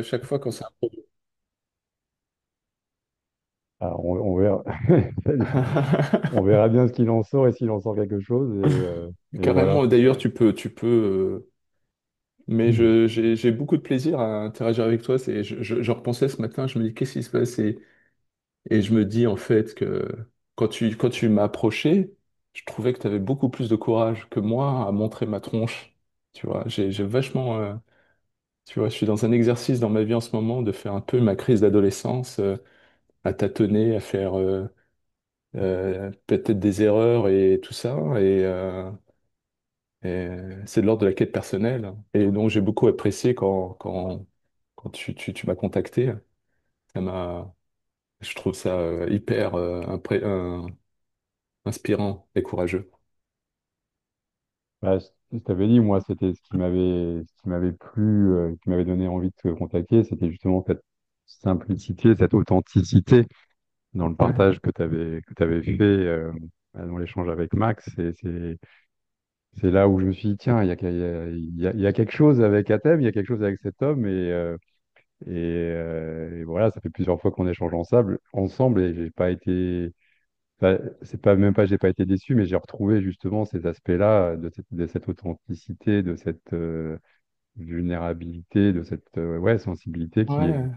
que chaque fois quand c'est un peu... Alors, on verra. On verra bien ce qu'il en sort et s'il en sort quelque chose. Et voilà. Carrément, d'ailleurs, mais j'ai beaucoup de plaisir à interagir avec toi. Je repensais ce matin, je me dis, qu'est-ce qui se passe? Et je me dis, en fait, que quand tu m'as approché, je trouvais que tu avais beaucoup plus de courage que moi à montrer ma tronche. Tu vois, j'ai vachement, tu vois, je suis dans un exercice dans ma vie en ce moment de faire un peu ma crise d'adolescence, à tâtonner, à faire peut-être des erreurs et tout ça. Et c'est de l'ordre de la quête personnelle. Et donc, j'ai beaucoup apprécié quand tu m'as contacté. Ça m'a, je trouve ça hyper inspirant et courageux. Bah, je t'avais dit, moi, c'était ce qui m'avait plu, qui m'avait donné envie de te contacter, c'était justement cette simplicité, cette authenticité dans le Ouais, partage que tu fait dans l'échange avec Max. C'est là où je me suis dit, tiens, il y a quelque chose avec Athème, il y a quelque chose avec cet homme. Et voilà, ça fait plusieurs fois qu'on échange ensemble et j'ai pas été. Enfin, c'est pas même pas j'ai pas été déçu, mais j'ai retrouvé justement ces aspects-là de cette authenticité, de cette vulnérabilité, de cette ouais, sensibilité ouais,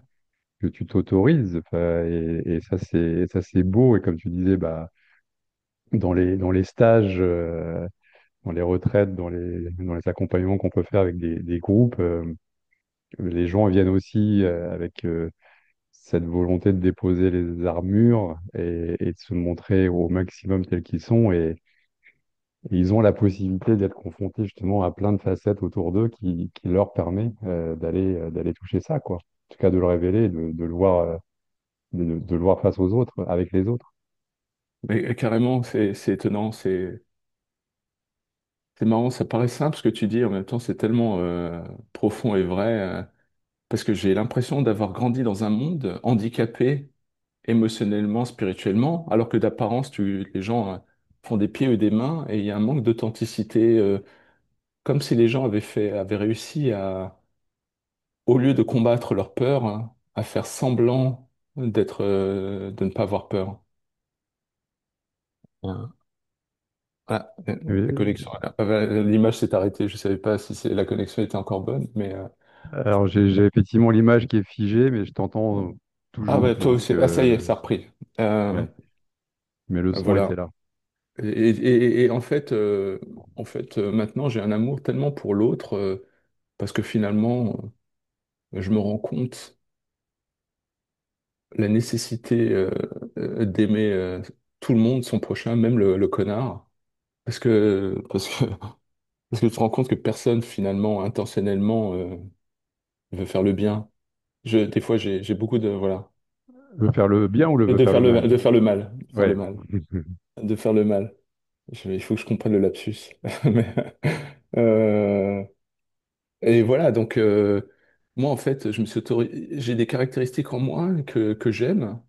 que tu t'autorises. Enfin, et ça c'est beau. Et comme tu disais, bah, dans les stages, dans les retraites, dans les accompagnements qu'on peut faire avec des groupes, les gens viennent aussi avec cette volonté de déposer les armures et de se montrer au maximum tels qu'ils sont. Et ils ont la possibilité d'être confrontés justement à plein de facettes autour d'eux qui leur permet d'aller toucher ça, quoi. En tout cas, de le révéler, de le voir, de le voir face aux autres, avec les autres. mais carrément, c'est étonnant, c'est marrant, ça paraît simple ce que tu dis, en même temps, c'est tellement profond et vrai, parce que j'ai l'impression d'avoir grandi dans un monde handicapé émotionnellement, spirituellement, alors que d'apparence, les gens font des pieds et des mains, et il y a un manque d'authenticité, comme si les gens avaient réussi à, au lieu de combattre leur peur, hein, à faire semblant de ne pas avoir peur. Ouais. Ah, la Euh, connexion, l'image s'est arrêtée. Je savais pas si la connexion était encore bonne, mais Alors, j'ai effectivement l'image qui est figée, mais je t'entends ah toujours. bah toi Donc, aussi. Ah ça y est, ça a repris. ouais. Mais le son était Voilà. là. Et en fait, maintenant j'ai un amour tellement pour l'autre parce que finalement, je me rends compte la nécessité d'aimer tout le monde, son prochain, même le connard, parce que parce que tu te rends compte que personne finalement intentionnellement veut faire le bien. Des fois j'ai beaucoup de voilà. Veut faire le bien ou le veut De faire faire le mal? de faire le mal, de faire le Ouais. mal, de faire le mal. Il faut que je comprenne le lapsus. Mais, euh, et voilà, donc moi en fait, j'ai des caractéristiques en moi que j'aime,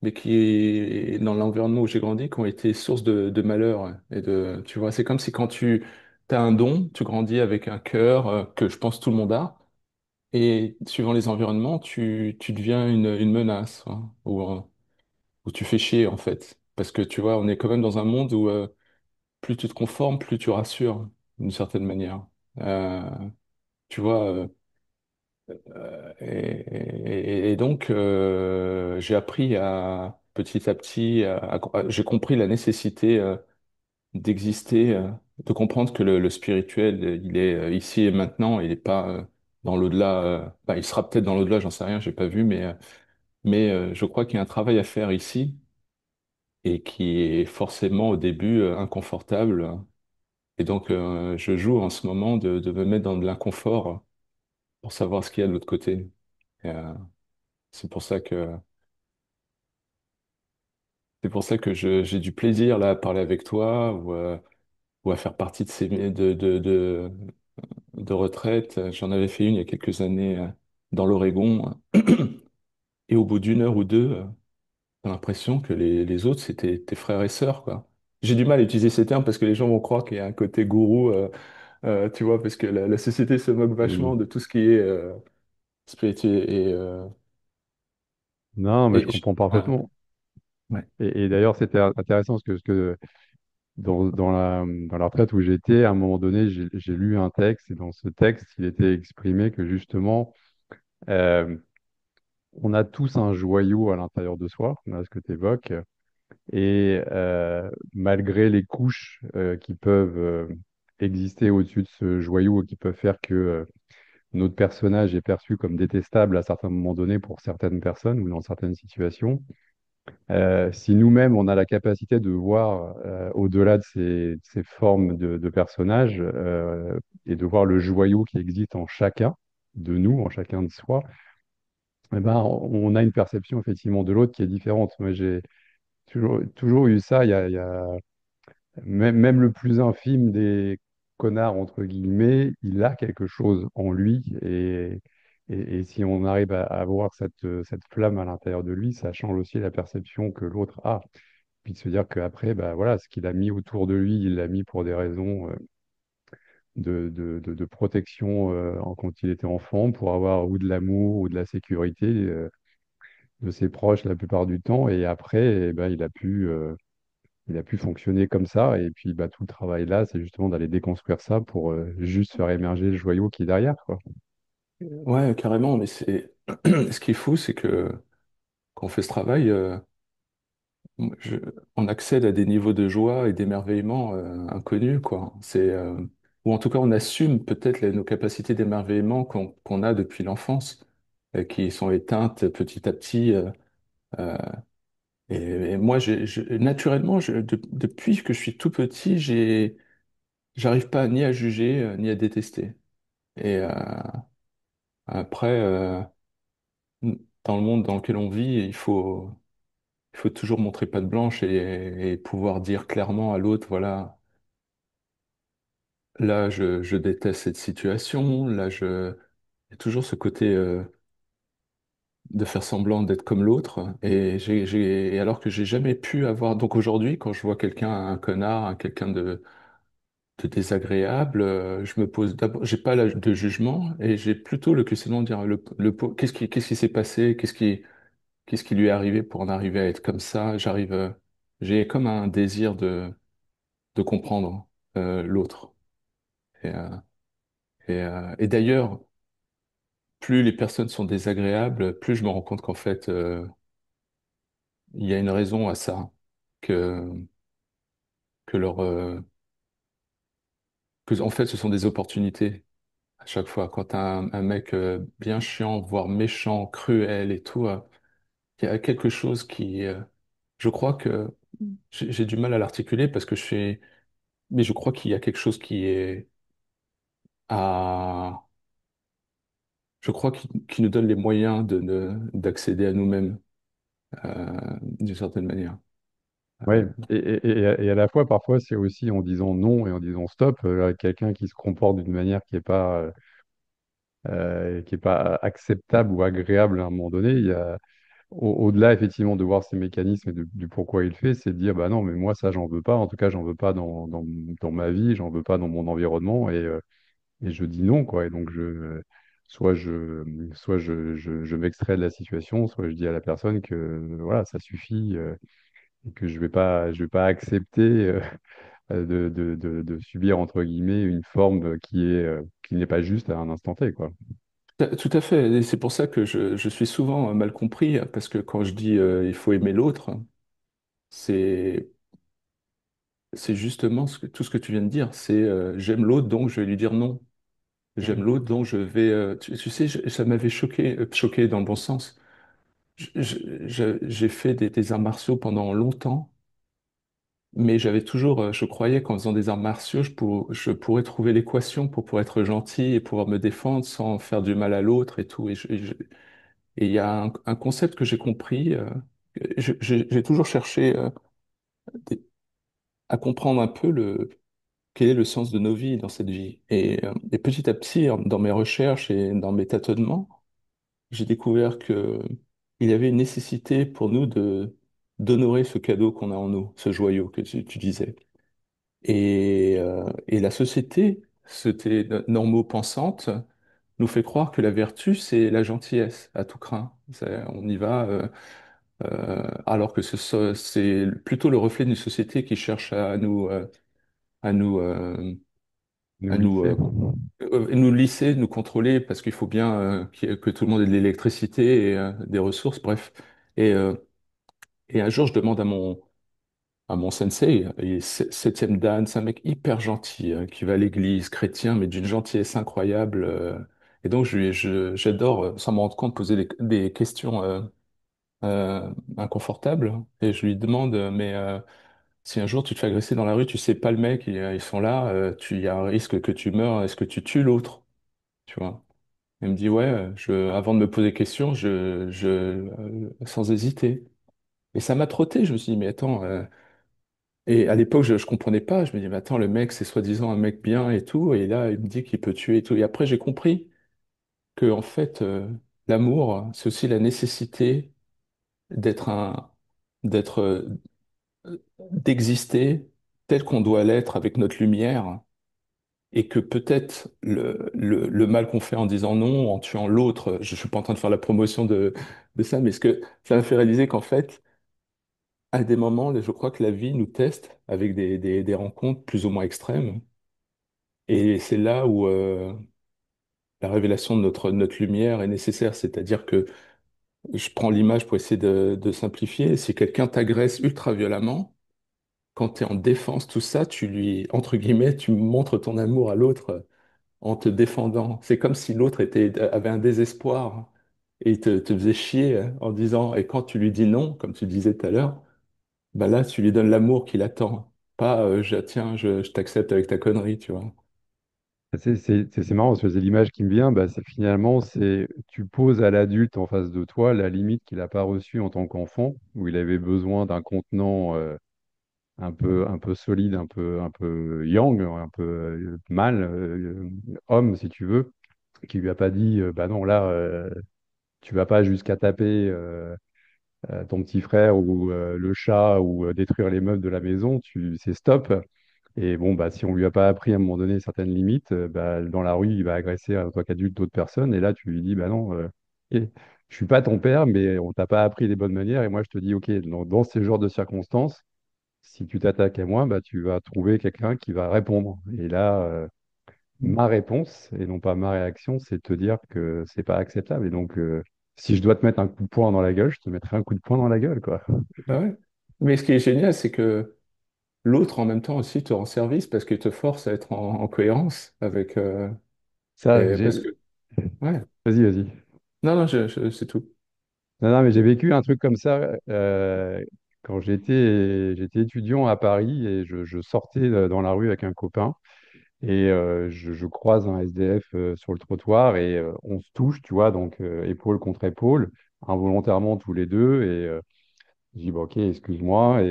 mais qui, dans l'environnement où j'ai grandi, qui ont été source de malheur. Et tu vois, c'est comme si quand tu as un don, tu grandis avec un cœur que je pense tout le monde a, et suivant les environnements, tu deviens une menace, hein, où tu fais chier en fait. Parce que tu vois, on est quand même dans un monde où plus tu te conformes, plus tu rassures, d'une certaine manière. Euh, tu vois, et donc j'ai appris à petit à petit, j'ai compris la nécessité d'exister, de comprendre que le spirituel, il est ici et maintenant, il n'est pas dans l'au-delà. Bah, il sera peut-être dans l'au-delà, j'en sais rien, j'ai pas vu, mais je crois qu'il y a un travail à faire ici et qui est forcément au début inconfortable. Et donc, je joue en ce moment de me mettre dans de l'inconfort pour savoir ce qu'il y a de l'autre côté. Et, c'est pour ça que, c'est pour ça que j'ai du plaisir là à parler avec toi ou à faire partie de de retraites. J'en avais fait une il y a quelques années dans l'Oregon. Et au bout d'une heure ou deux, t'as l'impression que les autres, c'était tes frères et sœurs, quoi. J'ai du mal à utiliser ces termes parce que les gens vont croire qu'il y a un côté gourou, tu vois, parce que la société se moque vachement Oui. de tout ce qui est spirituel Non, mais je et comprends ouais, parfaitement. ouais. Et d'ailleurs, c'était intéressant parce que dans la retraite où j'étais, à un moment donné, j'ai lu un texte et dans ce texte, il était exprimé que justement, euh, on a tous un joyau à l'intérieur de soi, voilà ce que tu évoques, et malgré les couches qui peuvent exister au-dessus de ce joyau et qui peuvent faire que notre personnage est perçu comme détestable à certains moments donnés pour certaines personnes ou dans certaines situations, si nous-mêmes, on a la capacité de voir au-delà de ces formes de personnages et de voir le joyau qui existe en chacun de nous, en chacun de soi, eh ben, on a une perception effectivement de l'autre qui est différente. Moi, j'ai toujours eu ça. Même le plus infime des connards, entre guillemets, il a quelque chose en lui. Et si on arrive à avoir cette flamme à l'intérieur de lui, ça change aussi la perception que l'autre a. Puis de se dire qu'après, bah, voilà, ce qu'il a mis autour de lui, il l'a mis pour des raisons de protection quand il était enfant, pour avoir ou de l'amour ou de la sécurité de ses proches la plupart du temps. Et après, eh ben, il a pu fonctionner comme ça. Et puis bah, tout le travail là, c'est justement d'aller déconstruire ça pour juste faire émerger le joyau qui est derrière, quoi. Ouais, carrément, mais c'est ce qui est fou, c'est que quand on fait ce travail, je- on accède à des niveaux de joie et d'émerveillement inconnus, quoi. Ou en tout cas, on assume peut-être nos capacités d'émerveillement qu'on a depuis l'enfance, qui sont éteintes petit à petit. Euh, et moi, naturellement, depuis que je suis tout petit, j'arrive pas ni à juger ni à détester. Et après, dans le monde dans lequel on vit, il faut toujours montrer patte blanche et pouvoir dire clairement à l'autre, voilà, là, je déteste cette situation, il y a toujours ce côté de faire semblant d'être comme l'autre. Et alors que j'ai jamais pu avoir, donc aujourd'hui, quand je vois quelqu'un, un connard, quelqu'un de désagréable, je me pose d'abord, j'ai pas de jugement et j'ai plutôt le questionnement de dire qu'est-ce qui s'est passé, qu'est-ce qui lui est arrivé pour en arriver à être comme ça. J'ai comme un désir de comprendre l'autre. Et, euh, et d'ailleurs, plus les personnes sont désagréables, plus je me rends compte qu'en fait, il y a une raison à ça, que, que leur, que en fait, ce sont des opportunités à chaque fois. Quand t'as un mec bien chiant, voire méchant, cruel et tout, il y a quelque chose je crois que j'ai du mal à l'articuler parce que mais je crois qu'il y a quelque chose qui est à, je crois qui nous donne les moyens d'accéder à nous-mêmes d'une certaine manière. Oui, Euh, et à la fois, parfois, c'est aussi en disant non et en disant stop, quelqu'un qui se comporte d'une manière qui est pas acceptable ou agréable à un moment donné. Il y a, au-delà, effectivement, de voir ces mécanismes et du pourquoi il le fait, c'est de dire, bah non, mais moi, ça, j'en veux pas. En tout cas, j'en veux pas dans ma vie, j'en veux pas dans mon environnement. Et je dis non, quoi. Et donc, je m'extrais de la situation, soit je dis à la personne que, voilà, ça suffit. Et que je vais pas accepter de subir, entre guillemets, une forme qui n'est pas juste à un instant T, quoi. Tout à fait, et c'est pour ça que je suis souvent mal compris, parce que quand je dis il faut aimer l'autre, c'est c'est justement tout ce que tu viens de dire, c'est j'aime l'autre donc je vais lui dire non, j'aime Mhm. l'autre donc je vais tu sais ça m'avait choqué dans le bon sens. J'ai fait des arts martiaux pendant longtemps, mais j'avais toujours je croyais qu'en faisant des arts martiaux je pourrais trouver l'équation pour pouvoir être gentil et pouvoir me défendre sans faire du mal à l'autre et tout et il y a un concept que j'ai compris. J'ai toujours cherché des- à comprendre un peu quel est le sens de nos vies dans cette vie. Et petit à petit, dans mes recherches et dans mes tâtonnements, j'ai découvert que il y avait une nécessité pour nous d'honorer ce cadeau qu'on a en nous, ce joyau que tu disais. Et la société, c'était normaux pensante, nous fait croire que la vertu, c'est la gentillesse à tout craint. On y va, alors que c'est plutôt le reflet d'une société qui cherche à nous, Nous à nous, lisser. nous lisser, nous contrôler, parce qu'il faut bien que tout le monde ait de l'électricité et des ressources, bref. Et, euh, et un jour, je demande à mon sensei, il est septième dan, c'est un mec hyper gentil, qui va à l'église, chrétien, mais d'une gentillesse incroyable. Et donc, j'adore, sans me rendre compte, poser des questions inconfortables. Et je lui demande, mais si un jour tu te fais agresser dans la rue, tu sais pas le mec, ils sont là, il y a un risque que tu meurs, est-ce que tu tues l'autre? Tu vois? Il me dit, ouais, avant de me poser des questions, sans hésiter. Et ça m'a trotté, je me suis dit, mais attends, et à l'époque, je comprenais pas, je me dis, mais attends, le mec, c'est soi-disant un mec bien et tout, et là, il me dit qu'il peut tuer et tout. Et après, j'ai compris que, en fait, l'amour, c'est aussi la nécessité d'être d'être, d'exister tel qu'on doit l'être avec notre lumière, et que peut-être le mal qu'on fait en disant non, en tuant l'autre, je suis pas en train de faire la promotion de ça, mais ce que ça m'a fait réaliser qu'en fait, à des moments, je crois que la vie nous teste avec des rencontres plus ou moins extrêmes. Et c'est là où la révélation de notre lumière est nécessaire. C'est-à-dire que je prends l'image pour essayer de simplifier. Si quelqu'un t'agresse ultra violemment, quand tu es en défense, tout ça, tu lui, entre guillemets, tu montres ton amour à l'autre en te défendant. C'est comme si l'autre avait un désespoir et il te faisait chier en disant, et quand tu lui dis non, comme tu disais tout à l'heure, bah là, tu lui donnes l'amour qu'il attend. Pas, tiens, je t'accepte avec ta connerie, tu vois. C'est marrant parce que c'est l'image qui me vient, bah, c'est finalement, c'est tu poses à l'adulte en face de toi la limite qu'il n'a pas reçue en tant qu'enfant, où il avait besoin d'un contenant un peu solide, un peu yang, un peu mâle, homme si tu veux, qui lui a pas dit, bah non, là, tu vas pas jusqu'à taper ton petit frère ou le chat ou détruire les meubles de la maison, c'est stop. Et bon, bah, si on lui a pas appris à un moment donné certaines limites, bah, dans la rue, il va agresser en tant qu'adulte d'autres personnes. Et là, tu lui dis, bah non, je suis pas ton père, mais on t'a pas appris les bonnes manières. Et moi, je te dis, OK, dans ce genre de circonstances, si tu t'attaques à moi, bah, tu vas trouver quelqu'un qui va répondre. Et là, ma réponse, et non pas ma réaction, c'est de te dire que c'est pas acceptable. Et donc, si je dois te mettre un coup de poing dans la gueule, je te mettrai un coup de poing dans la gueule, quoi. Bah ouais. Mais ce qui est génial, c'est que l'autre, en même temps, aussi te rend service parce qu'il te force à être en cohérence avec. Ça, Parce que. Ouais. Vas-y, vas-y. Non, non, c'est tout. Non, non, mais j'ai vécu un truc comme ça quand j'étais étudiant à Paris et je sortais dans la rue avec un copain et je croise un SDF sur le trottoir et on se touche, tu vois, donc épaule contre épaule, involontairement tous les deux et je dis, bon, ok, excuse-moi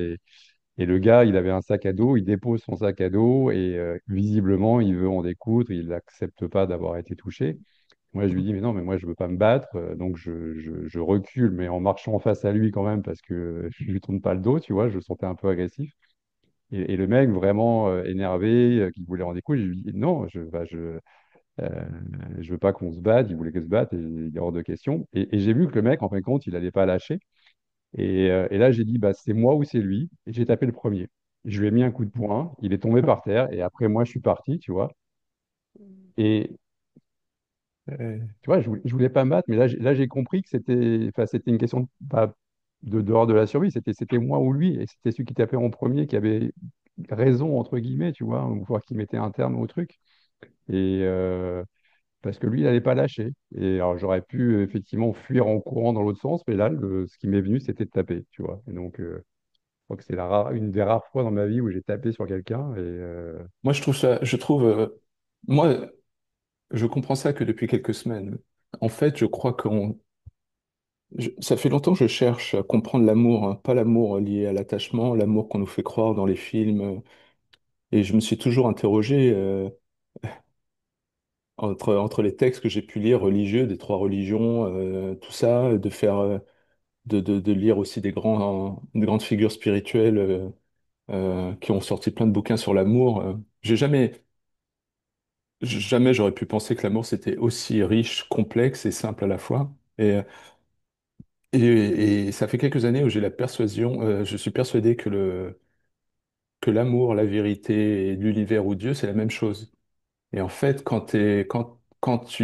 et le gars, il avait un sac à dos, il dépose son sac à dos et visiblement, il veut en découdre, il n'accepte pas d'avoir été touché. Moi, je lui dis, mais non, mais moi, je veux pas me battre. Donc, je recule, mais en marchant face à lui quand même, parce que je lui tourne pas le dos, tu vois, je le sentais un peu agressif. Et le mec, vraiment énervé, qui voulait en découdre, je lui dis, non, je veux pas qu'on se batte. Il voulait que se batte, et il est hors de question. Et j'ai vu que le mec, en fin de compte, il allait pas lâcher. Et là, j'ai dit, bah, c'est moi ou c'est lui. Et j'ai tapé le premier. Je lui ai mis un coup de poing, il est tombé par terre, et après, moi, je suis parti, tu vois. Et tu vois, je voulais pas me battre, mais là, j'ai compris que c'était une question pas de dehors de la survie, c'était moi ou lui, et c'était celui qui tapait en premier qui avait raison, entre guillemets, tu vois, ou voir qui mettait un terme au truc. Et parce que lui, il n'allait pas lâcher. Et alors, j'aurais pu effectivement fuir en courant dans l'autre sens, mais là, ce qui m'est venu, c'était de taper, tu vois. Et donc, je crois que c'est une des rares fois dans ma vie où j'ai tapé sur quelqu'un. Et Moi, je trouve, moi, je comprends ça que depuis quelques semaines. En fait, je crois ça fait longtemps que je cherche à comprendre l'amour, hein, pas l'amour lié à l'attachement, l'amour qu'on nous fait croire dans les films. Et je me suis toujours interrogé entre les textes que j'ai pu lire religieux, des trois religions, tout ça, de lire aussi des grandes figures spirituelles qui ont sorti plein de bouquins sur l'amour. J'ai jamais jamais j'aurais pu penser que l'amour c'était aussi riche, complexe et simple à la fois. Et ça fait quelques années où j'ai la persuasion, je suis persuadé que l'amour, la vérité et l'univers ou Dieu, c'est la même chose. Et en fait, quand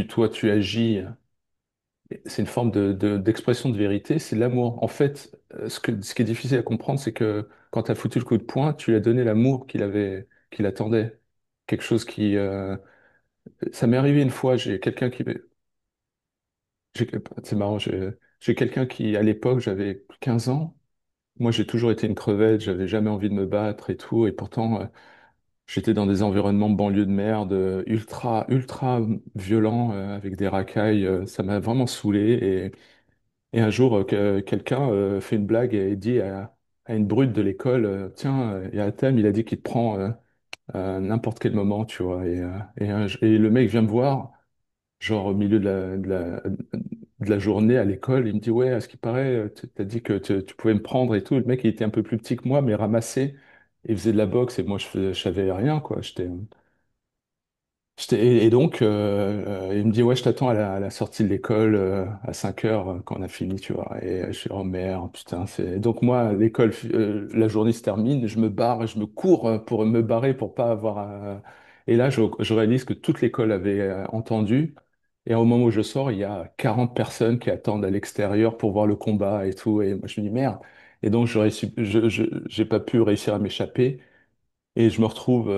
toi, tu agis, c'est une forme d'expression de vérité, c'est l'amour. En fait, ce qui est difficile à comprendre, c'est que quand tu as foutu le coup de poing, tu lui as donné l'amour qu'il attendait. Quelque chose ça m'est arrivé une fois, c'est marrant, j'ai quelqu'un qui, à l'époque, j'avais 15 ans. Moi, j'ai toujours été une crevette, j'avais jamais envie de me battre et tout, et pourtant, j'étais dans des environnements de banlieue de merde, ultra violents, avec des racailles. Ça m'a vraiment saoulé. Et un jour, quelqu'un fait une blague et dit à une brute de l'école, Tiens, il y a Athème, il a dit qu'il te prend à n'importe quel moment, tu vois. Et le mec vient me voir, genre au milieu de la journée à l'école, il me dit, ouais, à ce qui paraît, t'as dit que tu pouvais me prendre et tout. Le mec, il était un peu plus petit que moi, mais ramassé. Il faisait de la boxe et moi, je savais rien, quoi. Et donc, il me dit, ouais, je t'attends à la sortie de l'école à 5 heures quand on a fini, tu vois. Et je suis, oh merde, putain. Donc, moi, l'école, la journée se termine, je me barre, je me cours pour me barrer pour pas avoir. Et là, je réalise que toute l'école avait entendu. Et au moment où je sors, il y a 40 personnes qui attendent à l'extérieur pour voir le combat et tout. Et moi, je me dis, merde. Et donc, j'ai pas pu réussir à m'échapper. Et je me retrouve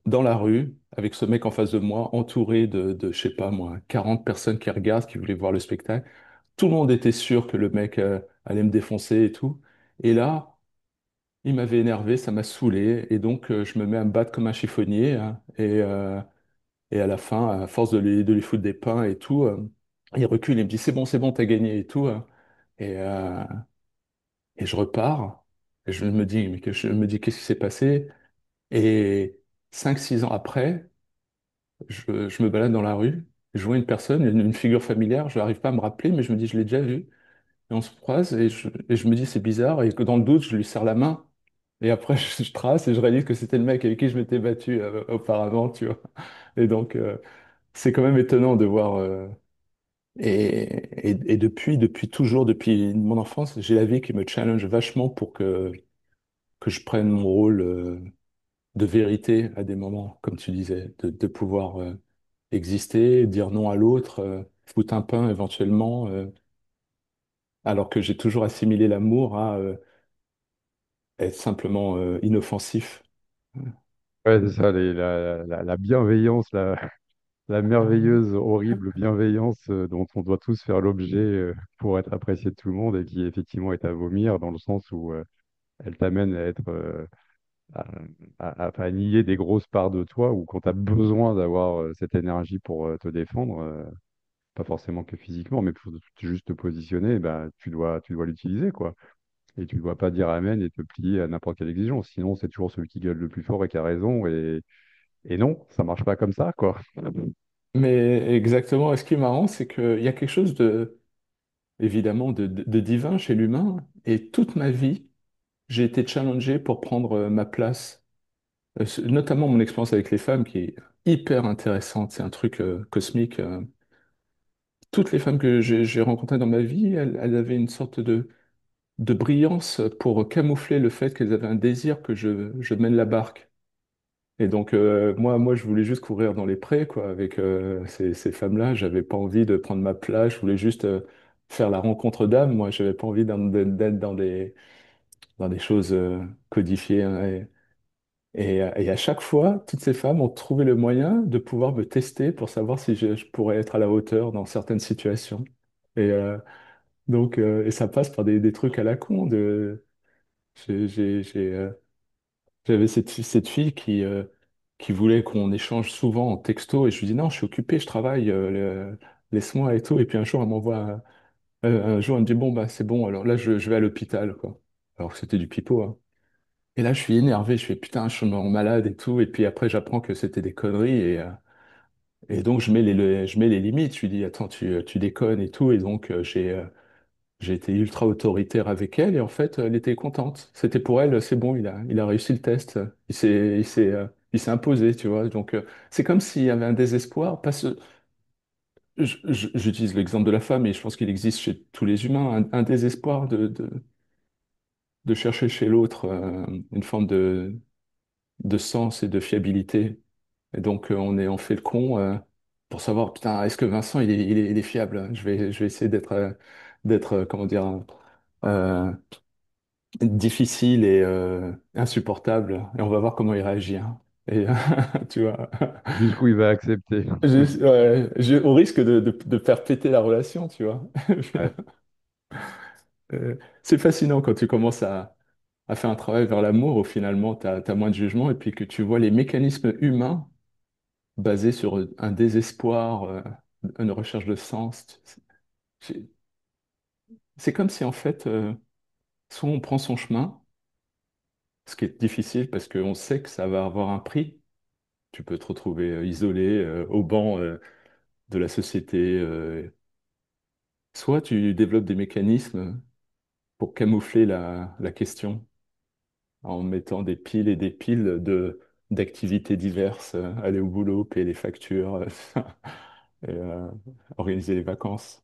dans la rue avec ce mec en face de moi, entouré je sais pas moi, 40 personnes qui regardent, qui voulaient voir le spectacle. Tout le monde était sûr que le mec allait me défoncer et tout. Et là, il m'avait énervé, ça m'a saoulé. Et donc, je me mets à me battre comme un chiffonnier, hein. Et à la fin, à force de lui foutre des pains et tout, il recule, il me dit, c'est bon, t'as gagné et tout, hein. Et, euh, et je repars. Et je me dis, qu'est-ce qui s'est passé? Et 5 6 ans après, je me balade dans la rue, je vois une personne, une figure familière, je n'arrive pas à me rappeler, mais je me dis, je l'ai déjà vu. Et on se croise et je me dis, c'est bizarre. Et que dans le doute, je lui serre la main. Et après, je trace et je réalise que c'était le mec avec qui je m'étais battu auparavant, tu vois. Et donc, c'est quand même étonnant de voir. Et depuis toujours, depuis mon enfance, j'ai la vie qui me challenge vachement pour que je prenne mon rôle de vérité à des moments, comme tu disais, de pouvoir exister, dire non à l'autre, foutre un pain éventuellement, alors que j'ai toujours assimilé l'amour à être simplement inoffensif. Ouais, c'est ça, la bienveillance, la merveilleuse, horrible bienveillance dont on doit tous faire l'objet pour être apprécié de tout le monde et qui effectivement est à vomir dans le sens où elle t'amène à être à, à nier des grosses parts de toi ou quand tu as besoin d'avoir cette énergie pour te défendre, pas forcément que physiquement, mais pour juste te positionner, bah, tu dois l'utiliser, quoi. Et tu ne dois pas dire amen et te plier à n'importe quelle exigence. Sinon, c'est toujours celui qui gueule le plus fort et qui a raison. Et non, ça marche pas comme ça, quoi. Mais exactement, et ce qui est marrant, c'est qu'il y a quelque chose évidemment, de divin chez l'humain, et toute ma vie, j'ai été challengé pour prendre ma place. Notamment mon expérience avec les femmes qui est hyper intéressante, c'est un truc cosmique. Toutes les femmes que j'ai rencontrées dans ma vie, elles avaient une sorte de brillance pour camoufler le fait qu'elles avaient un désir que je mène la barque. Et donc, moi, je voulais juste courir dans les prés, quoi, avec ces femmes-là. J'avais pas envie de prendre ma place. Je voulais juste faire la rencontre d'âmes. Moi, j'avais pas envie d'être dans des choses codifiées, hein. Et à chaque fois, toutes ces femmes ont trouvé le moyen de pouvoir me tester pour savoir si je pourrais être à la hauteur dans certaines situations. Et et ça passe par des trucs à la con. J'ai, J'avais cette fille qui voulait qu'on échange souvent en texto et je lui dis non, je suis occupé, je travaille, laisse-moi et tout. Et puis un jour, un jour, elle me dit bon, bah c'est bon, alors là, je vais à l'hôpital, quoi. Alors que c'était du pipeau, hein. Et là, je suis énervé, je fais putain, je suis vraiment malade et tout. Et puis après, j'apprends que c'était des conneries et donc je mets les limites. Je lui dis attends, tu déconnes et tout. Et donc, j'ai été ultra autoritaire avec elle et en fait, elle était contente. C'était pour elle, c'est bon, il a réussi le test. il s'est imposé, tu vois. Donc, c'est comme s'il y avait un désespoir, j'utilise l'exemple de la femme, et je pense qu'il existe chez tous les humains, un désespoir de chercher chez l'autre une forme de sens et de fiabilité. Et donc, on fait le con pour savoir, putain, est-ce que Vincent, il est fiable? Je vais essayer d'être, comment dire, euh, difficile et insupportable, et on va voir comment il réagit, hein. Et tu vois, Jusqu'où il va accepter. ouais, au risque de faire péter la relation, tu vois. Ouais. C'est fascinant quand tu commences à faire un travail vers l'amour, où finalement, tu as moins de jugement, et puis que tu vois les mécanismes humains basés sur un désespoir, une recherche de sens. C'est c'est comme si, en fait, soit on prend son chemin, ce qui est difficile parce qu'on sait que ça va avoir un prix. Tu peux te retrouver isolé au banc de la société. Soit tu développes des mécanismes pour camoufler la question en mettant des piles et des piles d'activités diverses, aller au boulot, payer les factures, et, organiser les vacances.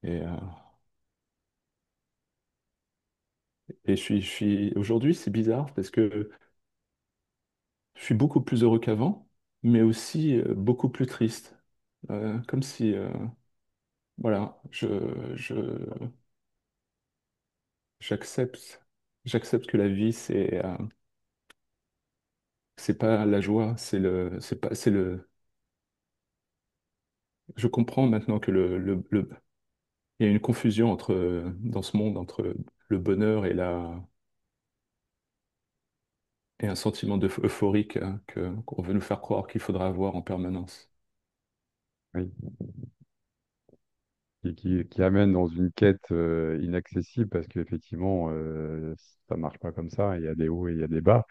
Et, aujourd'hui, c'est bizarre parce que je suis beaucoup plus heureux qu'avant, mais aussi beaucoup plus triste. Comme si, voilà, j'accepte, j'accepte que la vie, c'est pas la joie, c'est pas, c'est le. Je comprends maintenant que il y a une confusion dans ce monde entre le bonheur et un sentiment euphorique, hein, qu'on veut nous faire croire qu'il faudra avoir en permanence. Oui. Et qui amène dans une quête inaccessible parce qu'effectivement, ça marche pas comme ça. Il y a des hauts et il y a des bas.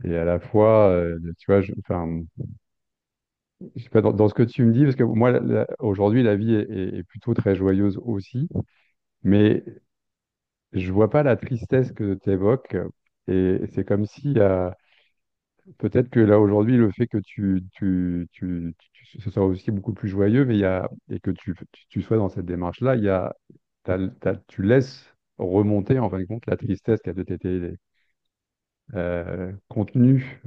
Et à la fois, tu vois, enfin, je sais pas, dans ce que tu me dis, parce que moi, aujourd'hui, la vie est plutôt très joyeuse aussi, mais je vois pas la tristesse que tu évoques. Et c'est comme si, peut-être que là, aujourd'hui, le fait que ce soit aussi beaucoup plus joyeux, mais et que tu sois dans cette démarche-là, tu laisses remonter, en fin de compte, la tristesse qui a peut-être été contenue,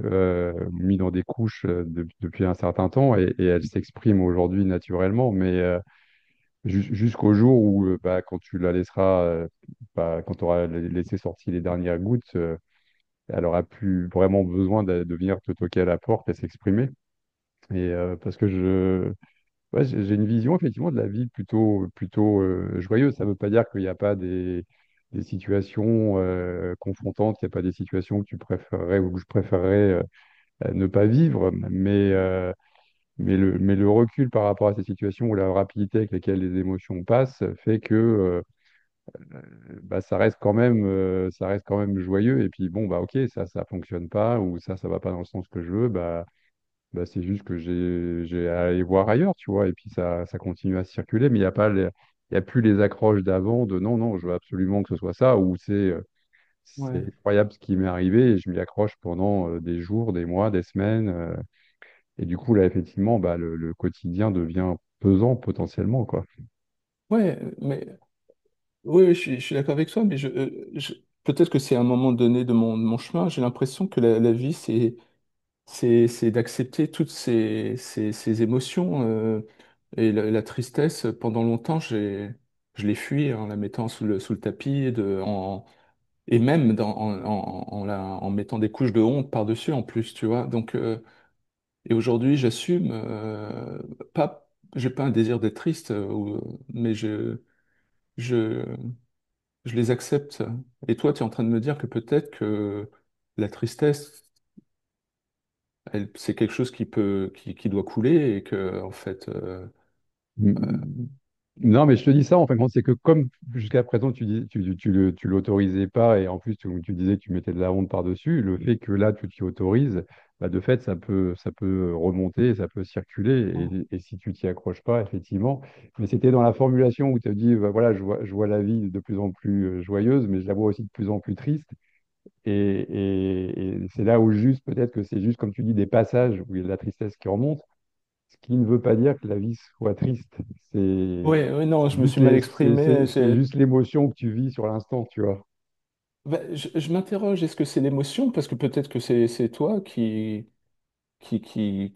mise dans des couches depuis un certain temps, et elle s'exprime aujourd'hui naturellement, mais jusqu'au jour où, bah, quand tu la laisseras, quand tu auras laissé sortir les dernières gouttes, elle aura plus vraiment besoin de venir te toquer à la porte et s'exprimer. Et parce que ouais, j'ai une vision effectivement de la vie plutôt joyeuse. Ça ne veut pas dire qu'il n'y a pas des situations confrontantes, qu'il n'y a pas des situations que tu préférerais ou que je préférerais ne pas vivre, mais le recul par rapport à ces situations ou la rapidité avec laquelle les émotions passent fait que bah, ça reste quand même joyeux. Et puis bon, bah ok, ça fonctionne pas ou ça va pas dans le sens que je veux, bah, c'est juste que j'ai à aller voir ailleurs, tu vois, et puis ça continue à circuler, mais il y a plus les accroches d'avant de non, non, je veux absolument que ce soit ça, ou c'est Ouais. incroyable ce qui m'est arrivé et je m'y accroche pendant des jours, des mois, des semaines, et du coup, là, effectivement, bah, le quotidien devient pesant potentiellement, quoi. Ouais, mais oui, oui, je suis d'accord avec toi, mais peut-être que c'est à un moment donné de mon chemin, j'ai l'impression que la vie, c'est d'accepter toutes ces émotions. Et la tristesse, pendant longtemps, je l'ai fui en la mettant sous le tapis, et même en mettant des couches de honte par-dessus en plus, tu vois. Donc, et aujourd'hui, j'assume, j'ai pas un désir d'être triste, mais je, je les accepte. Et toi, tu es en train de me dire que peut-être que la tristesse, c'est quelque chose qui doit couler, et que, en fait, Mm. Non, mais je te dis ça, en fin de compte, c'est que comme jusqu'à présent, tu l'autorisais pas, et en plus, tu disais que tu mettais de la honte par-dessus, le fait que là, tu t'y autorises, bah, de fait, ça peut remonter, ça peut circuler, et si tu t'y accroches pas, effectivement. Mais c'était dans la formulation où tu as dit, bah, voilà, je vois la vie de plus en plus joyeuse, mais je la vois aussi de plus en plus triste. Et c'est là où juste, peut-être que c'est juste, comme tu dis, des passages où il y a de la tristesse qui remonte, ce qui ne veut pas dire que la vie soit triste. C'est Oui, oui, non, c'est je me juste suis mal exprimé. c'est juste l'émotion que tu vis sur l'instant, tu vois. Je m'interroge, est-ce que c'est l'émotion? Parce que peut-être que c'est toi qui, qui, qui,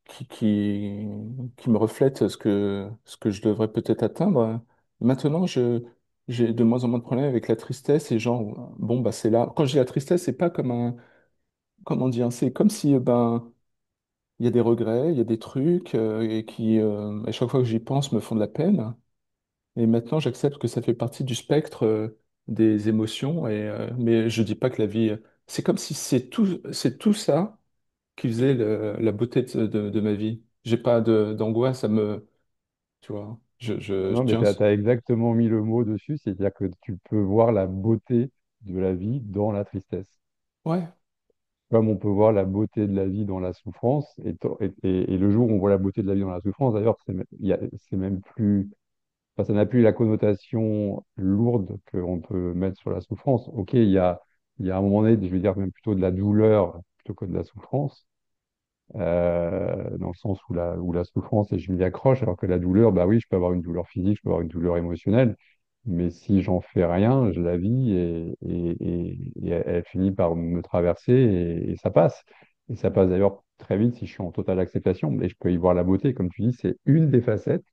qui, qui me reflète ce que je devrais peut-être atteindre. Maintenant, j'ai de moins en moins de problèmes avec la tristesse et genre, bon, bah, c'est là. Quand je dis la tristesse, c'est pas comme un, comment dire, c'est comme si, ben, il y a des regrets, il y a des trucs, et qui, à chaque fois que j'y pense, me font de la peine. Et maintenant, j'accepte que ça fait partie du spectre, des émotions, mais je dis pas que la vie, c'est comme si c'est tout ça qui faisait la beauté de ma vie. J'ai pas d'angoisse à me, tu vois, je Non, mais tiens. tu as exactement mis le mot dessus, c'est-à-dire que tu peux voir la beauté de la vie dans la tristesse. Ouais, Comme on peut voir la beauté de la vie dans la souffrance, et le jour où on voit la beauté de la vie dans la souffrance, d'ailleurs, c'est même plus, enfin, ça n'a plus la connotation lourde qu'on peut mettre sur la souffrance. Ok, il y a un moment donné, je veux dire même plutôt de la douleur plutôt que de la souffrance, dans le sens où la souffrance, et je m'y accroche, alors que la douleur, bah oui, je peux avoir une douleur physique, je peux avoir une douleur émotionnelle, mais si j'en fais rien, je la vis et elle finit par me traverser et ça passe. Et ça passe d'ailleurs très vite si je suis en totale acceptation, mais je peux y voir la beauté. Comme tu dis, c'est une des facettes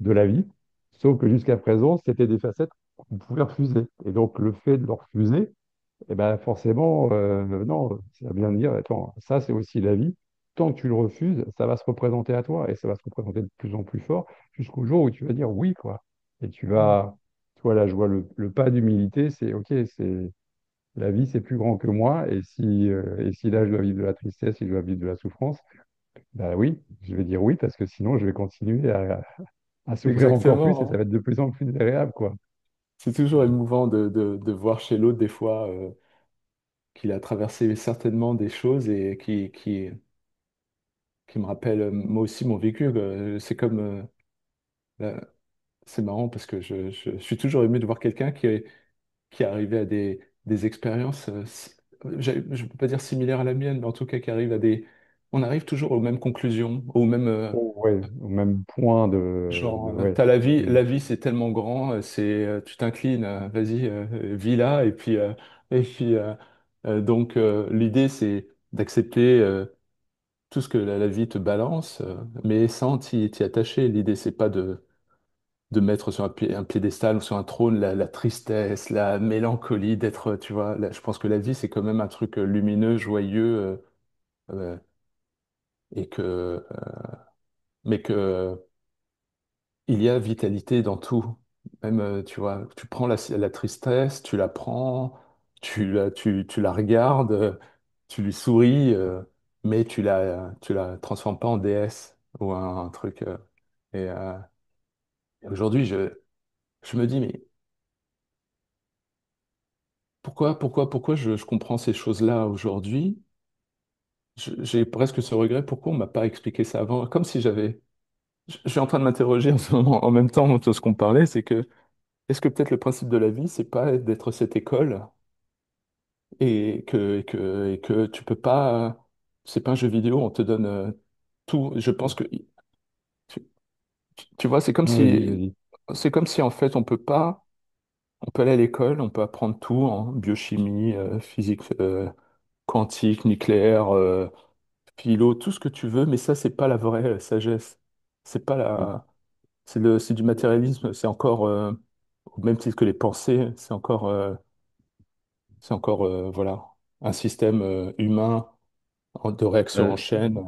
de la vie, sauf que jusqu'à présent, c'était des facettes qu'on pouvait refuser. Et donc, le fait de le refuser, eh ben forcément, non, ça va bien dire, attends, ça c'est aussi la vie. Tant que tu le refuses, ça va se représenter à toi et ça va se représenter de plus en plus fort jusqu'au jour où tu vas dire oui, quoi. Et tu vois, là, je vois le pas d'humilité, c'est ok, c'est la vie, c'est plus grand que moi. Et si là, je dois vivre de la tristesse, si je dois vivre de la souffrance, bah oui, je vais dire oui parce que sinon, je vais continuer à souffrir encore plus et ça exactement. va être de plus en plus désagréable, quoi. C'est toujours émouvant de voir chez l'autre des fois, qu'il a traversé certainement des choses et qui me rappellent, moi aussi mon vécu. C'est comme, là, c'est marrant parce que je suis toujours ému de voir quelqu'un qui est arrivé à des expériences, je ne peux pas dire similaires à la mienne, mais en tout cas qui arrive à des... On arrive toujours aux mêmes conclusions, aux mêmes... Ouais, au même point genre, ouais. t'as la vie c'est tellement grand, tu t'inclines, vas-y, vis là, et puis donc l'idée c'est d'accepter tout ce que la vie te balance, mais sans t'y attacher. L'idée c'est pas de mettre sur un piédestal ou sur un trône la tristesse, la mélancolie d'être, tu vois, je pense que la vie, c'est quand même un truc lumineux, joyeux, euh, et mais que il y a vitalité dans tout. Même, tu vois, tu prends la tristesse, tu la prends, tu la regardes, tu lui souris, mais tu la transformes pas en déesse ou un truc. Et, euh, et aujourd'hui, je me dis, mais pourquoi je comprends ces choses-là aujourd'hui? J'ai presque ce regret, pourquoi on m'a pas expliqué ça avant? Comme si j'avais... Je suis en train de m'interroger en ce moment, en même temps de ce qu'on parlait, c'est que est-ce que peut-être le principe de la vie, c'est pas d'être cette école et que tu peux pas... C'est pas un jeu vidéo, on te donne tout. Je pense que... Tu, tu vois, Non, vas-y, vas-y. c'est comme si en fait on peut pas... On peut aller à l'école, on peut apprendre tout en biochimie, physique quantique, nucléaire, philo, tout ce que tu veux, mais ça, c'est pas la vraie sagesse. C'est pas Oui. la, c'est du matérialisme. C'est encore, au même titre que les pensées, c'est encore, voilà, un système humain de réaction en Euh, chaîne.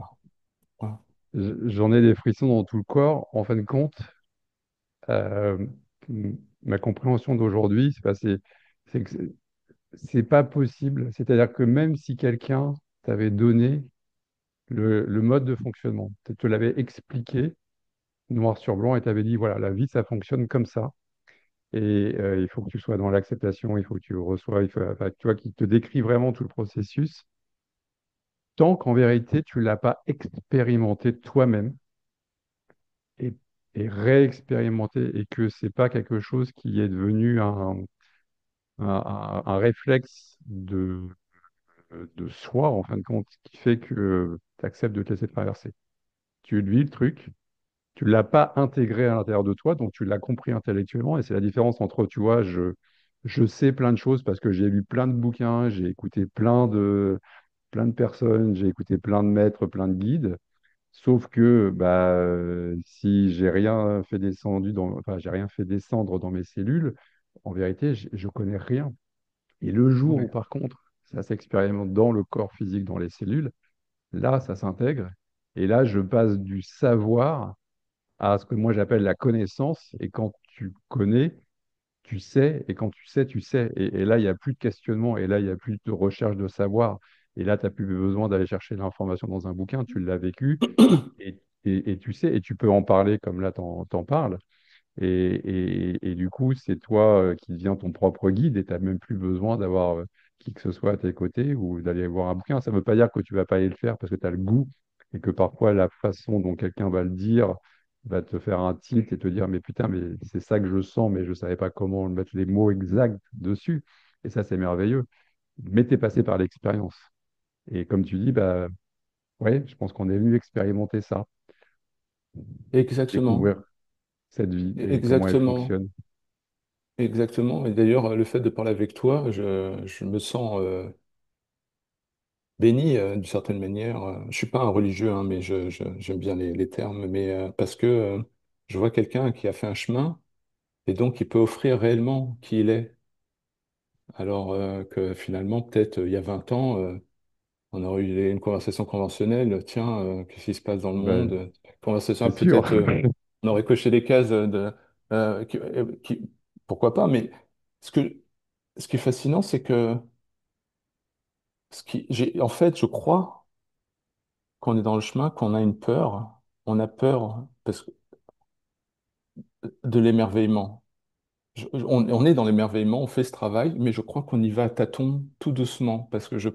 Voilà. J'en ai des frissons dans tout le corps. En fin de compte, euh, ma compréhension d'aujourd'hui, c'est que c'est pas possible. C'est-à-dire que même si quelqu'un t'avait donné le mode de fonctionnement, te l'avait expliqué noir sur blanc et t'avait dit, voilà, la vie, ça fonctionne comme ça. Et il faut que tu sois dans l'acceptation, il faut que tu reçois, enfin, tu vois, qu'il te décrit vraiment tout le processus, tant qu'en vérité, tu l'as pas expérimenté toi-même et, et réexpérimenté et que c'est pas quelque chose qui est devenu un réflexe de soi, en fin de compte, qui fait que tu acceptes de te laisser traverser. Tu le vis le truc, tu l'as pas intégré à l'intérieur de toi, donc tu l'as compris intellectuellement, et c'est la différence entre, tu vois, je sais plein de choses parce que j'ai lu plein de bouquins, j'ai écouté plein de personnes, j'ai écouté plein de maîtres, plein de guides, sauf que bah, si j'ai rien fait enfin, j'ai rien fait descendre dans mes cellules, en vérité, je connais rien. Et le jour où, Ouais. par contre, ça s'expérimente dans le corps physique, dans les cellules, là, ça s'intègre. Et là, je passe du savoir à ce que moi j'appelle la connaissance. Et quand tu connais, tu sais. Et quand tu sais, tu sais. Et là, il n'y a plus de questionnement. Et là, il n'y a plus de recherche de savoir. Et là, tu n'as plus besoin d'aller chercher l'information dans un bouquin. Tu l'as vécu et tu sais. Et tu peux en parler comme là, t'en parles. Et du coup, c'est toi qui deviens ton propre guide et tu n'as même plus besoin d'avoir qui que ce soit à tes côtés ou d'aller voir un bouquin. Ça ne veut pas dire que tu vas pas aller le faire parce que tu as le goût et que parfois la façon dont quelqu'un va le dire va te faire un tilt et te dire mais putain, mais c'est ça que je sens, mais je ne savais pas comment mettre les mots exacts dessus. Et ça, c'est merveilleux. Mais tu es passé par l'expérience. Et comme tu dis, bah ouais, je pense qu'on est venu expérimenter ça, Exactement. découvrir cette vie et comment elle Exactement. fonctionne. Exactement. Et d'ailleurs, le fait de parler avec toi, je me sens béni d'une certaine manière. Je suis pas un religieux, hein, mais j'aime bien les termes, mais parce que je vois quelqu'un qui a fait un chemin et donc il peut offrir réellement qui il est. Alors que finalement, peut-être il y a 20 ans, on aurait eu une conversation conventionnelle. Tiens, qu'est-ce qui se passe dans le Bah, monde? Conversation, c'est sûr. peut-être on aurait coché les cases pourquoi pas, mais ce que, ce qui est fascinant, c'est que en fait, je crois qu'on est dans le chemin, qu'on a une peur. On a peur parce que, de l'émerveillement. On est dans l'émerveillement, on fait ce travail, mais je crois qu'on y va à tâtons, tout doucement, parce que je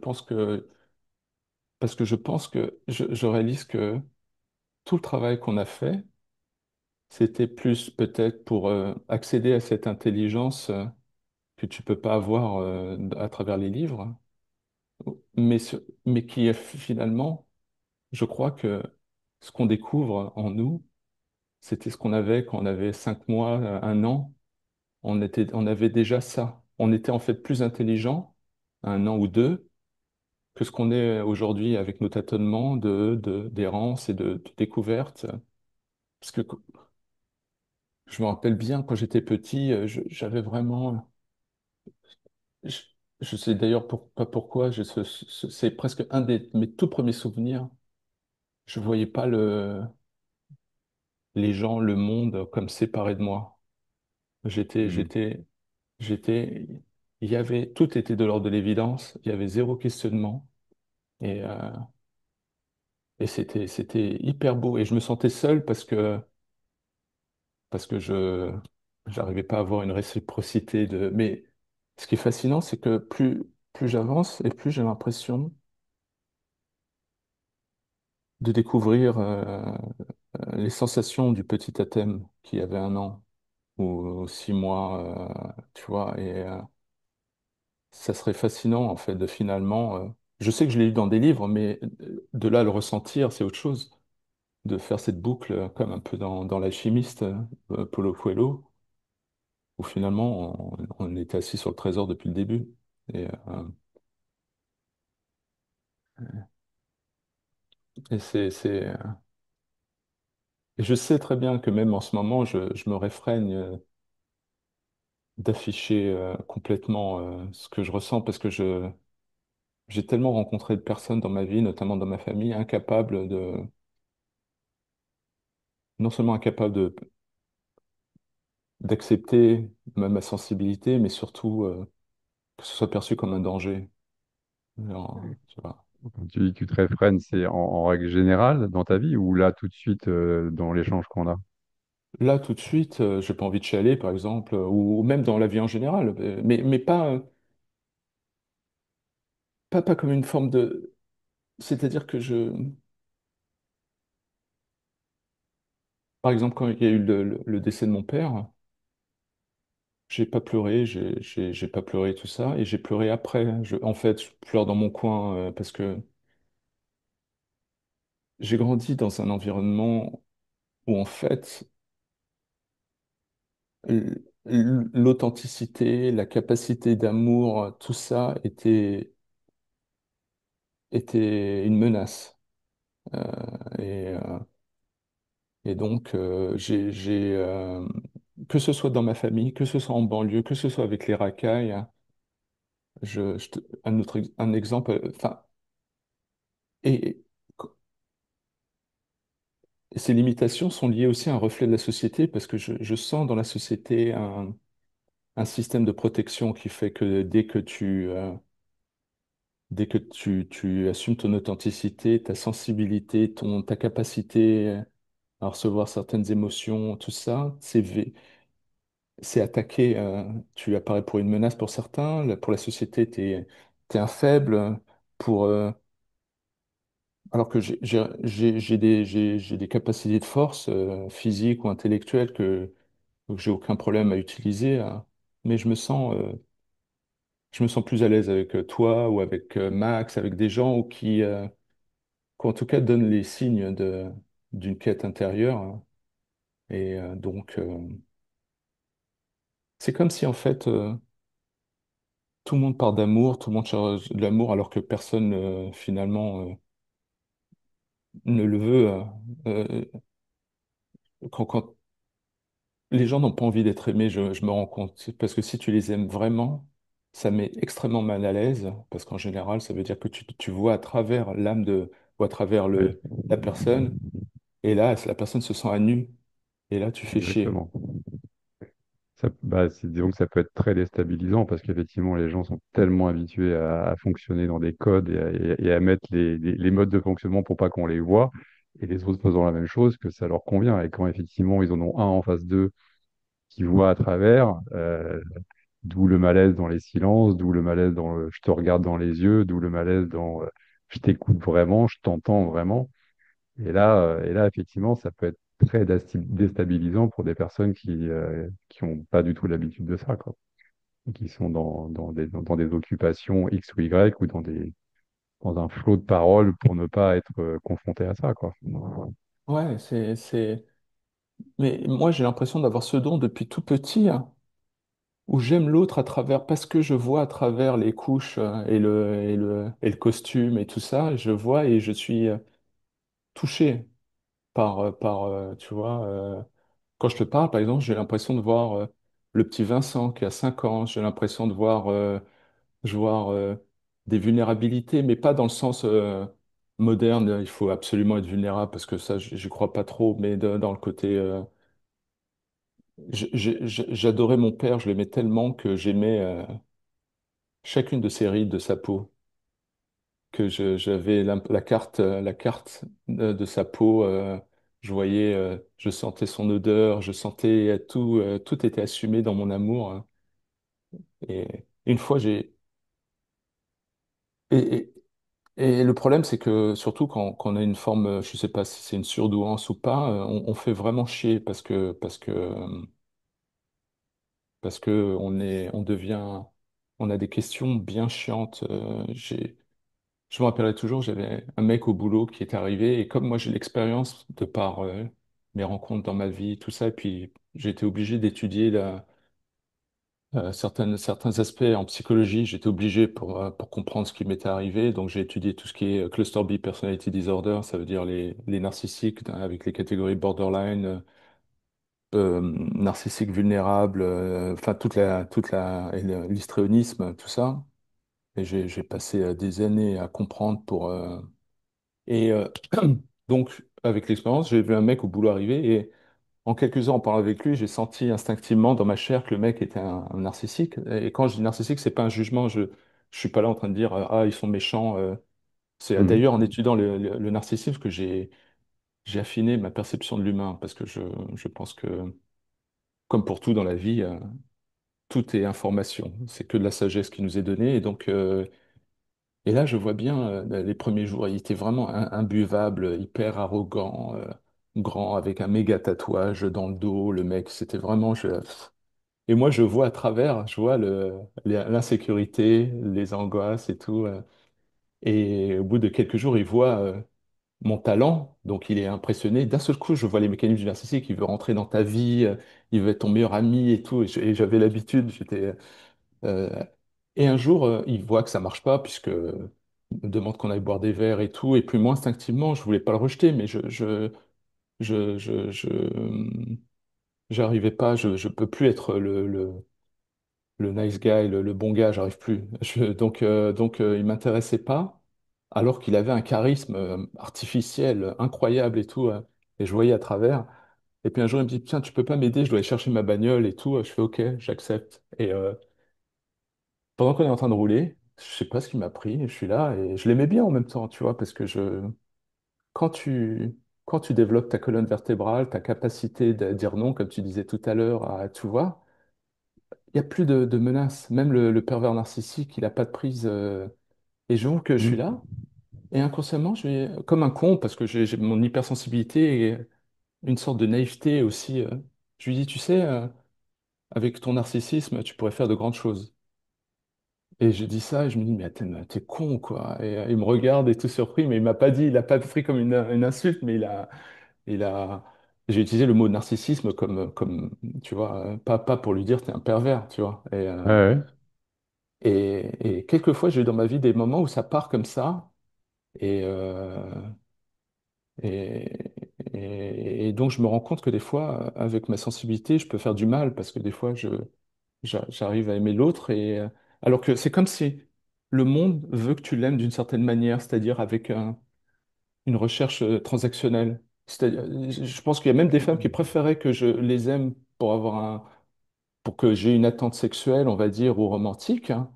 réalise que tout le travail qu'on a fait, c'était plus peut-être pour accéder à cette intelligence que tu peux pas avoir à travers les livres, mais qui est finalement, je crois que ce qu'on découvre en nous, c'était ce qu'on avait quand on avait 5 mois, 1 an. On avait déjà ça. On était en fait plus intelligent à 1 an ou 2 que ce qu'on est aujourd'hui avec nos tâtonnements d'errance et de découverte. Parce que je me rappelle bien quand j'étais petit, j'avais vraiment. Je, je sais d'ailleurs pas pourquoi, c'est presque un de mes tout premiers souvenirs. Je voyais pas les gens, le monde comme séparés de moi. J'étais, Hmm. j'étais, j'étais, tout était de l'ordre de l'évidence. Il y avait zéro questionnement et, euh, et c'était hyper beau. Et je me sentais seul parce que j'arrivais pas à avoir une réciprocité mais ce qui est fascinant, c'est que plus j'avance et plus j'ai l'impression de découvrir les sensations du petit Athème qui avait 1 an ou 6 mois, tu vois, et ça serait fascinant en fait de finalement, je sais que je l'ai lu dans des livres, mais de là à le ressentir, c'est autre chose, de faire cette boucle comme un peu dans L'Alchimiste, Paulo Coelho, où finalement on était assis sur le trésor depuis le début. Et, et je sais très bien que même en ce moment, je me réfrène d'afficher complètement ce que je ressens parce que j'ai tellement rencontré de personnes dans ma vie, notamment dans ma famille, incapables non seulement incapables d'accepter ma sensibilité, mais surtout que ce soit perçu comme un danger. Alors, tu vois. Quand tu dis que tu te réfrènes, c'est en règle générale dans ta vie ou là tout de suite dans l'échange qu'on a? Là, tout de suite, j'ai pas envie de chialer, par exemple, ou même dans la vie en général, mais pas comme une forme de. C'est-à-dire que par exemple, quand il y a eu le décès de mon père, j'ai pas pleuré, j'ai pas pleuré tout ça, et j'ai pleuré après. En fait, je pleure dans mon coin parce que j'ai grandi dans un environnement où en fait l'authenticité, la capacité d'amour, tout ça était une menace. Euh, et, euh, et donc, que ce soit dans ma famille, que ce soit en banlieue, que ce soit avec les racailles, hein, un exemple, enfin, et, et ces limitations sont liées aussi à un reflet de la société parce que je sens dans la société un système de protection qui fait que dès que tu assumes ton authenticité, ta sensibilité, ta capacité à recevoir certaines émotions, tout ça, c'est attaqué. Tu apparais pour une menace pour certains, pour la société, t'es un faible. Pour, alors que j'ai des capacités de force physiques ou intellectuelles que j'ai aucun problème à utiliser, hein. Mais je me sens plus à l'aise avec toi ou avec Max, avec des gens qui en tout cas donnent les signes d'une quête intérieure, hein. Et donc, c'est comme si en fait, tout le monde part d'amour, tout le monde cherche de l'amour, alors que personne finalement ne le veut. Euh, quand les gens n'ont pas envie d'être aimés, je me rends compte. Parce que si tu les aimes vraiment, ça met extrêmement mal à l'aise, parce qu'en général, ça veut dire que tu vois à travers ou à travers Oui, la personne, et là, la personne se sent à nu, et là, tu fais chier. exactement. Disons que ça peut être très déstabilisant parce qu'effectivement, les gens sont tellement habitués à fonctionner dans des codes et à mettre les modes de fonctionnement pour pas qu'on les voit, et les autres faisant la même chose, que ça leur convient. Et quand effectivement, ils en ont un en face d'eux qui voit à travers, d'où le malaise dans les silences, d'où le malaise dans le je te regarde dans les yeux, d'où le malaise dans je t'écoute vraiment, je t'entends vraiment. Et là, effectivement, ça peut être très déstabilisant pour des personnes qui ont pas du tout l'habitude de ça, quoi. Qui sont dans des occupations X ou Y ou dans un flot de paroles pour ne pas être confrontés à ça, quoi. Ouais, Mais moi, j'ai l'impression d'avoir ce don depuis tout petit, hein, où j'aime l'autre parce que je vois à travers les couches et le costume et tout ça, je vois et je suis touché tu vois, quand je te parle, par exemple, j'ai l'impression de voir le petit Vincent qui a 5 ans, j'ai l'impression de voir des vulnérabilités, mais pas dans le sens moderne, il faut absolument être vulnérable parce que ça, j'y crois pas trop, mais dans le côté j'adorais mon père, je l'aimais tellement que j'aimais chacune de ses rides de sa peau, que j'avais la carte de sa peau, je voyais, je sentais son odeur, je sentais tout était assumé dans mon amour, hein. Et une fois, et, et- et le problème, c'est que surtout quand on a une forme, je sais pas si c'est une surdouance ou pas, on fait vraiment chier parce que on a des questions bien chiantes. Je me rappellerai toujours, j'avais un mec au boulot qui est arrivé et comme moi j'ai l'expérience de par mes rencontres dans ma vie, tout ça, et puis j'ai été obligé d'étudier certains aspects en psychologie, j'étais obligé pour comprendre ce qui m'était arrivé. Donc j'ai étudié tout ce qui est Cluster B Personality Disorder, ça veut dire les narcissiques avec les catégories borderline, narcissique vulnérable, enfin et l'histrionisme, tout ça. Et j'ai passé des années à comprendre et donc avec l'expérience, j'ai vu un mec au boulot arriver et en quelques heures en parlant avec lui, j'ai senti instinctivement dans ma chair que le mec était un narcissique. Et quand je dis narcissique, c'est pas un jugement. Je suis pas là en train de dire ah ils sont méchants. C'est Mhm. d'ailleurs en étudiant le narcissisme que j'ai affiné ma perception de l'humain parce que je pense que comme pour tout dans la vie, tout est information. C'est que de la sagesse qui nous est donnée. Et là, je vois bien les premiers jours, il était vraiment imbuvable, hyper arrogant, grand, avec un méga tatouage dans le dos. Le mec, c'était vraiment. Et moi, je vois à travers, je vois l'insécurité, les angoisses et tout. Et au bout de quelques jours, il voit mon talent, donc il est impressionné. D'un seul coup, je vois les mécanismes du narcissique, il veut rentrer dans ta vie, il veut être ton meilleur ami et tout. Et j'avais l'habitude, euh, et un jour, il voit que ça marche pas, puisque il me demande qu'on aille boire des verres et tout. Et puis moi, instinctivement, je voulais pas le rejeter, mais j'arrivais pas, je peux plus être le nice guy, le bon gars, j'arrive plus. Il m'intéressait pas, alors qu'il avait un charisme artificiel incroyable et tout, et je voyais à travers. Et puis un jour, il me dit, tiens, tu peux pas m'aider, je dois aller chercher ma bagnole et tout. Je fais, ok, j'accepte. Et pendant qu'on est en train de rouler, je sais pas ce qui m'a pris, je suis là et je l'aimais bien en même temps, tu vois, parce que quand quand tu développes ta colonne vertébrale, ta capacité de dire non, comme tu disais tout à l'heure, à tout voir, il n'y a plus de menaces. Même le pervers narcissique, il n'a pas de prise. Et j'avoue que je suis Mm. là, et inconsciemment, je vais, comme un con, parce que j'ai mon hypersensibilité et une sorte de naïveté aussi. Je lui dis, tu sais, avec ton narcissisme, tu pourrais faire de grandes choses. Et je dis ça, et je me dis, mais attends, mais t'es con, quoi. Et il me regarde et tout surpris, mais il m'a pas dit, il n'a pas pris comme une insulte, mais il a, j'ai utilisé le mot narcissisme tu vois, pas pour lui dire t'es un pervers, tu vois. Ouais, ouais. Et quelquefois, j'ai eu dans ma vie des moments où ça part comme ça, et, et, et donc je me rends compte que des fois, avec ma sensibilité, je peux faire du mal, parce que des fois, j'arrive à aimer l'autre, alors que c'est comme si le monde veut que tu l'aimes d'une certaine manière, c'est-à-dire avec une recherche transactionnelle. C'est-à-dire, je pense qu'il y a même des femmes qui préféraient que je les aime pour que j'ai une attente sexuelle, on va dire, ou romantique, hein.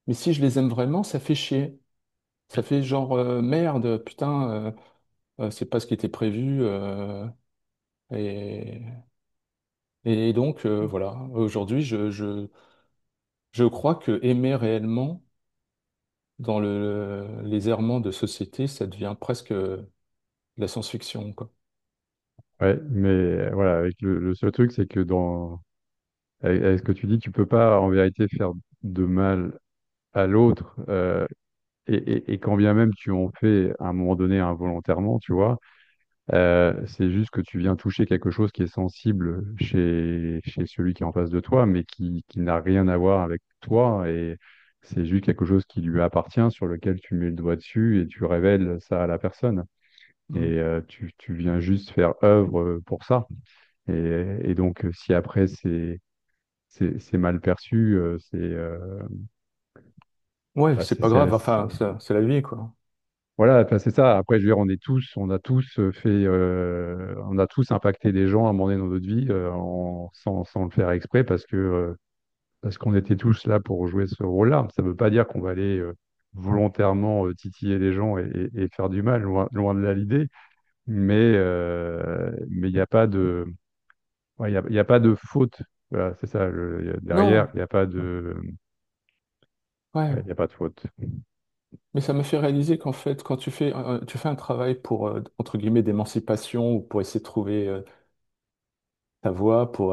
Mais si je les aime vraiment, ça fait chier. Ça fait genre merde, putain, c'est pas ce qui était prévu. Et, et donc, voilà, aujourd'hui, je crois que aimer réellement, dans les errements de société, ça devient presque de la science-fiction, quoi. Ouais, mais voilà, avec le seul truc, c'est que avec ce que tu dis, tu peux pas en vérité faire de mal à l'autre, et quand bien même tu en fais à un moment donné involontairement, tu vois, c'est juste que tu viens toucher quelque chose qui est sensible chez celui qui est en face de toi, mais qui n'a rien à voir avec toi, et c'est juste quelque chose qui lui appartient, sur lequel tu mets le doigt dessus et tu révèles ça à la personne. Mm. Et tu viens juste faire œuvre pour ça. Et donc, si après c'est mal perçu, Ouais, bah, c'est pas grave, enfin, c'est la vie, quoi. voilà, enfin, c'est ça. Après, je veux dire, on a tous on a tous impacté des gens à un moment donné dans notre vie, sans le faire exprès, parce qu'on était tous là pour jouer ce rôle-là. Ça ne veut pas dire qu'on va aller volontairement titiller les gens et faire du mal, loin de là l'idée. Mais il n'y a pas de, ouais, il y a pas de faute. Voilà, c'est ça. Derrière, Non, il n'y a pas de, ouais. ouais, il y a pas de faute. Mais ça me fait réaliser qu'en fait, quand tu fais un travail pour, entre guillemets, d'émancipation ou pour essayer de trouver ta voie, pour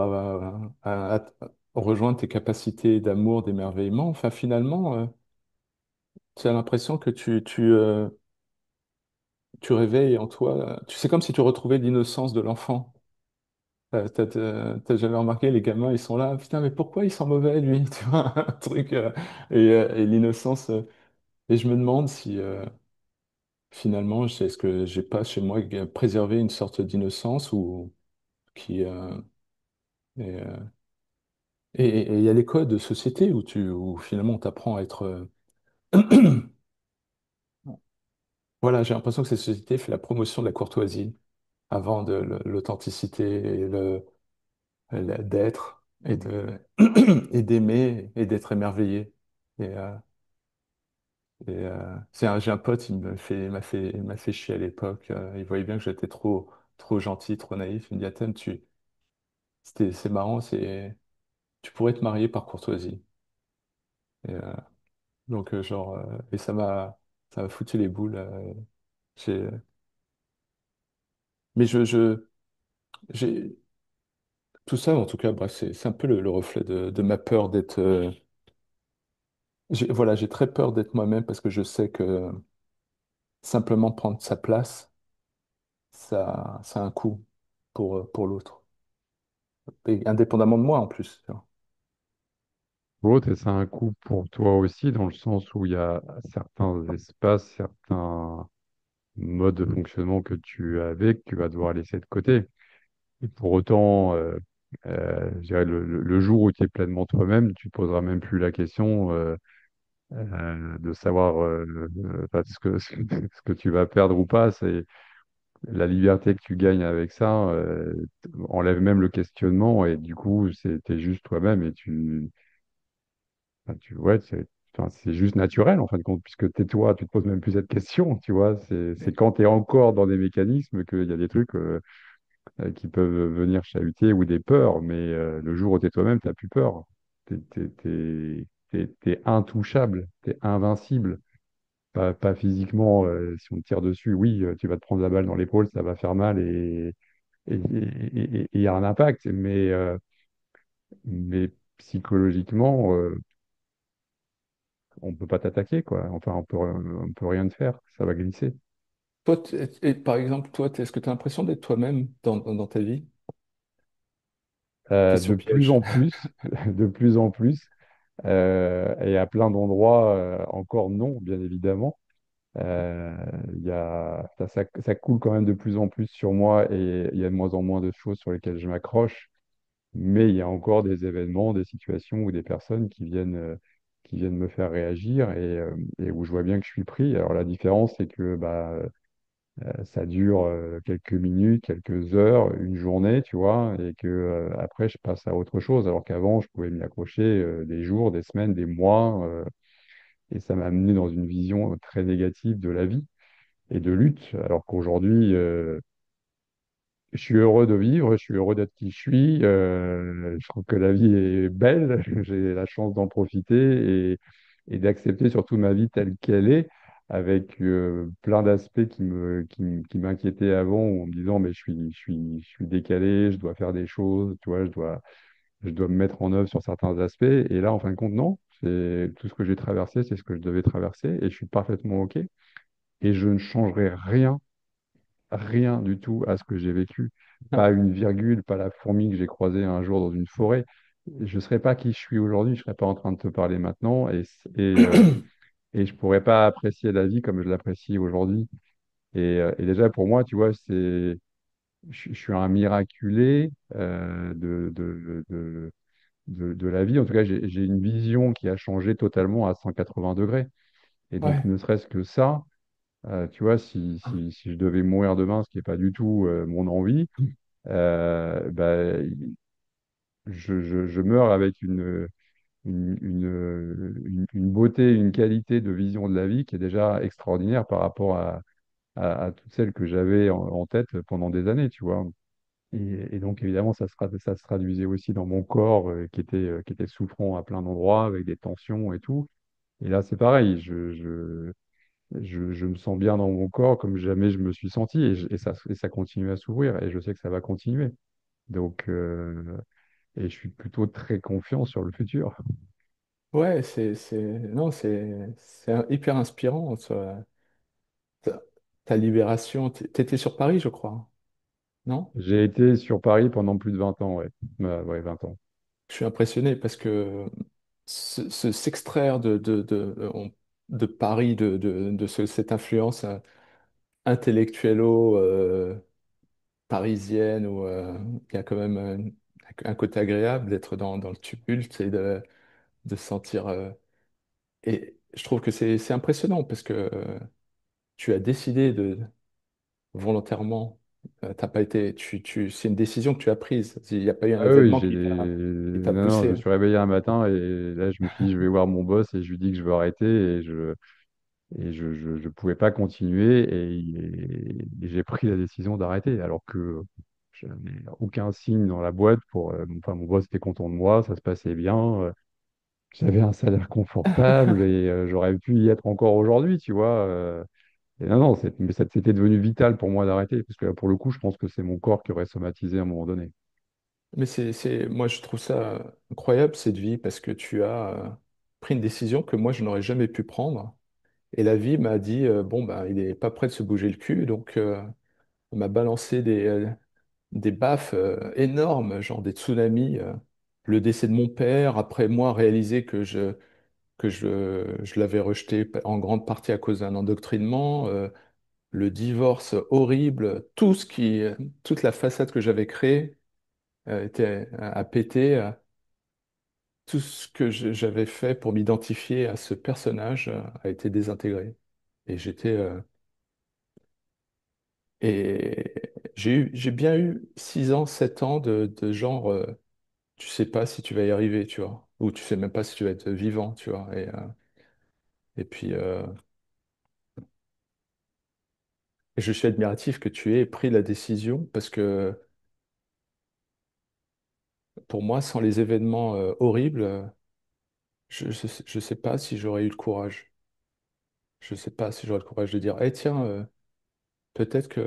rejoindre tes capacités d'amour, d'émerveillement, enfin, finalement, tu as l'impression que tu réveilles en toi. C'est comme si tu retrouvais l'innocence de l'enfant. T'as jamais remarqué, les gamins, ils sont là, putain, mais pourquoi ils sont mauvais, lui? Tu vois, un truc. Et l'innocence. Et je me demande si, finalement, est-ce que j'ai pas chez moi préservé une sorte d'innocence ou qui. Et et il y a les codes de société où finalement on t'apprend à être. Voilà, j'ai l'impression que cette société fait la promotion de la courtoisie avant de l'authenticité et d'être et d'aimer et d'être émerveillé. Et, j'ai un pote, il m'a fait chier à l'époque. Il voyait bien que j'étais trop gentil, trop naïf. Il me dit, Athènes, c'est marrant, tu pourrais te marier par courtoisie. Et, et ça m'a foutu les boules. J'ai- mais j'ai, tout ça, en tout cas, bref, c'est un peu le reflet de ma peur d'être. Voilà, j'ai très peur d'être moi-même parce que je sais que simplement prendre sa place, ça a un coût pour l'autre. Et indépendamment de moi en plus. Tu vois. Pour l'autre, et c'est un coût pour toi aussi, dans le sens où il y a certains espaces, certains modes de fonctionnement que tu avais, que tu vas devoir laisser de côté. Et pour autant, je dirais le jour où tu es pleinement toi-même, tu ne te poseras même plus la question de savoir enfin, ce que tu vas perdre ou pas. C'est la liberté que tu gagnes avec ça, enlève même le questionnement et du coup, t'es juste toi-même et enfin, ouais, enfin, c'est juste naturel en fin de compte, puisque t'es toi, tu te poses même plus cette question, tu vois. C'est quand tu es encore dans des mécanismes qu'il y a des trucs qui peuvent venir chahuter ou des peurs, mais le jour où tu es toi-même, tu n'as plus peur. T'es intouchable, tu es invincible. Pas physiquement, si on te tire dessus, oui, tu vas te prendre la balle dans l'épaule, ça va faire mal et il y a un impact, mais psychologiquement, on peut pas t'attaquer, quoi. Enfin, on peut rien te faire, ça va glisser. Toi, et par exemple, toi, est-ce que tu as l'impression d'être toi-même dans ta vie? De Question plus piège. en plus, de plus en plus, et à plein d'endroits encore non, bien évidemment. Euh, ça coule quand même de plus en plus sur moi et il y a de moins en moins de choses sur lesquelles je m'accroche. Mais il y a encore des événements, des situations ou des personnes qui viennent me faire réagir et où je vois bien que je suis pris. Alors la différence, c'est que bah, ça dure quelques minutes, quelques heures, une journée, tu vois, et que après je passe à autre chose. Alors qu'avant, je pouvais m'y accrocher des jours, des semaines, des mois, et ça m'a amené dans une vision très négative de la vie et de lutte. Alors qu'aujourd'hui, je suis heureux de vivre, je suis heureux d'être qui je suis. Je trouve que la vie est belle, j'ai la chance d'en profiter et d'accepter surtout ma vie telle qu'elle est, avec plein d'aspects qui m'inquiétaient avant, en me disant mais je suis décalé, je dois faire des choses, tu vois, je dois me mettre en œuvre sur certains aspects. Et là, en fin de compte, non. C'est tout ce que j'ai traversé, c'est ce que je devais traverser, et je suis parfaitement OK. Et je ne changerai rien du tout à ce que j'ai vécu. Pas une virgule, pas la fourmi que j'ai croisée un jour dans une forêt. Je ne serais pas qui je suis aujourd'hui, je ne serais pas en train de te parler maintenant et je ne pourrais pas apprécier la vie comme je l'apprécie aujourd'hui. Et déjà, pour moi, tu vois, je suis un miraculé de la vie. En tout cas, j'ai une vision qui a changé totalement à 180 degrés. Et donc, Ouais. ne serait-ce que ça, tu vois, si je devais mourir demain, ce qui n'est pas du tout mon envie, bah, je meurs avec une beauté, une qualité de vision de la vie qui est déjà extraordinaire par rapport à toutes celles que j'avais en tête pendant des années, tu vois. Et donc, évidemment, ça se traduisait aussi dans mon corps qui était souffrant à plein d'endroits, avec des tensions et tout. Et là, c'est pareil, je me sens bien dans mon corps comme jamais je me suis senti et ça continue à s'ouvrir et je sais que ça va continuer. Donc, et je suis plutôt très confiant sur le futur. Ouais, non, hyper inspirant, ta, ta libération. T'étais sur Paris, je crois, non? J'ai été sur Paris pendant plus de 20 ans, ouais. Ouais, 20 ans. Je suis impressionné parce que s'extraire de Paris, cette influence intellectuello parisienne où il y a quand même un côté agréable d'être dans le tumulte et de sentir. Et je trouve que c'est impressionnant parce que tu as décidé volontairement. T'as pas été, c'est une décision que tu as prise. Il n'y a pas eu un Ah oui, événement qui t'a non, non, je poussé. me suis réveillé un matin et là, je me suis dit, je vais voir mon boss et je lui dis que je veux arrêter je pouvais pas continuer et j'ai pris la décision d'arrêter alors que je n'avais aucun signe dans la boîte enfin, mon boss était content de moi, ça se passait bien, j'avais un salaire confortable et j'aurais pu y être encore aujourd'hui, tu vois. Et non, non, mais c'était devenu vital pour moi d'arrêter parce que là, pour le coup, je pense que c'est mon corps qui aurait somatisé à un moment donné. Mais moi, je trouve ça incroyable, cette vie, parce que tu as pris une décision que moi, je n'aurais jamais pu prendre. Et la vie m'a dit, bon, bah, il n'est pas prêt de se bouger le cul, donc on m'a balancé des baffes énormes, genre des tsunamis. Le décès de mon père, après moi, réaliser que je l'avais rejeté en grande partie à cause d'un endoctrinement, le divorce horrible, toute la façade que j'avais créée a pété. Tout ce que j'avais fait pour m'identifier à ce personnage a été désintégré. Et et j'ai bien eu 6 ans, 7 ans de genre, tu sais pas si tu vas y arriver, tu vois, ou tu sais même pas si tu vas être vivant, tu vois. Et puis, je suis admiratif que tu aies pris la décision parce que pour moi, sans les événements horribles, je sais pas si j'aurais eu le courage. Je sais pas si j'aurais le courage de dire, eh tiens, peut-être qu'il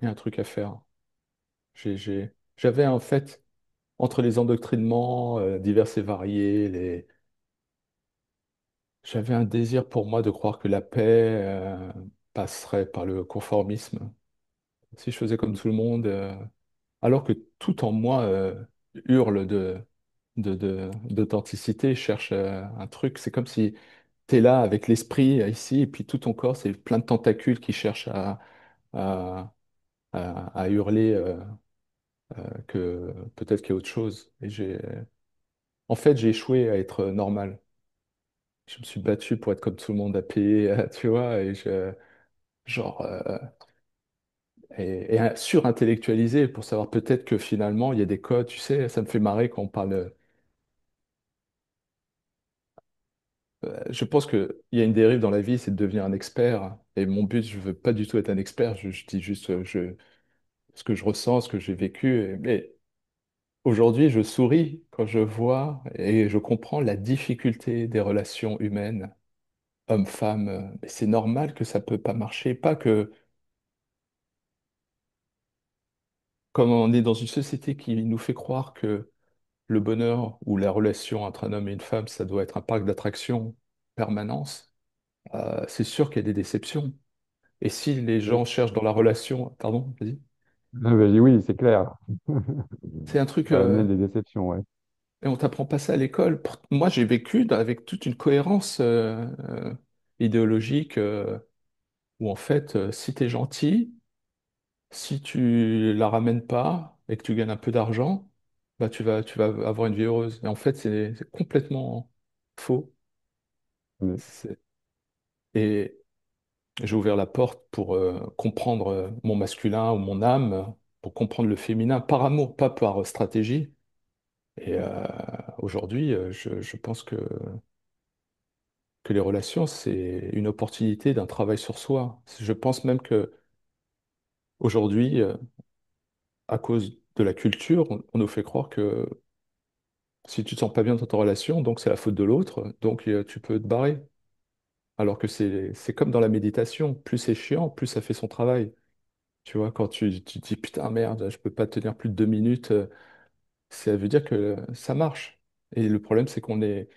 y a un truc à faire. J'avais en fait, entre les endoctrinements divers et variés, j'avais un désir pour moi de croire que la paix passerait par le conformisme. Si je faisais comme Mm. tout le monde, alors que tout en moi hurle d'authenticité, cherche un truc. C'est comme si tu es là avec l'esprit ici, et puis tout ton corps, c'est plein de tentacules qui cherchent à, à hurler que peut-être qu'il y a autre chose. En fait, j'ai échoué à être normal. Je me suis battu pour être comme tout le monde à payer, tu vois, genre, et surintellectualisé pour savoir peut-être que finalement, il y a des codes, tu sais, ça me fait marrer quand on parle. Je pense qu'il y a une dérive dans la vie, c'est de devenir un expert. Et mon but, je veux pas du tout être un expert, je dis juste ce que je ressens, ce que j'ai vécu. Mais aujourd'hui, je souris quand je vois et je comprends la difficulté des relations humaines, hommes-femmes. Mais c'est normal que ça peut pas marcher. Pas que, comme on est dans une société qui nous fait croire que le bonheur ou la relation entre un homme et une femme, ça doit être un parc d'attractions permanence, c'est sûr qu'il y a des déceptions. Et si les Oui. gens cherchent dans la relation, pardon, vas-y, Ah, ben, oui, c'est clair. c'est un truc, Ça amène des déceptions, ouais. et on t'apprend pas ça à l'école. Moi, j'ai vécu avec toute une cohérence idéologique où en fait, si tu es gentil, si tu la ramènes pas et que tu gagnes un peu d'argent, bah tu vas avoir une vie heureuse. Et en fait, c'est complètement faux. Mm. C'est- Et j'ai ouvert la porte pour comprendre mon masculin ou mon âme, pour comprendre le féminin par amour, pas par stratégie. Et aujourd'hui, je pense que les relations, c'est une opportunité d'un travail sur soi. Je pense même que aujourd'hui, à cause de la culture, on nous fait croire que si tu te sens pas bien dans ta relation, donc c'est la faute de l'autre, donc tu peux te barrer. Alors que c'est comme dans la méditation, plus c'est chiant, plus ça fait son travail. Tu vois, quand tu te dis putain merde, je peux pas tenir plus de 2 minutes, ça veut dire que ça marche. Et le problème, c'est qu'on est.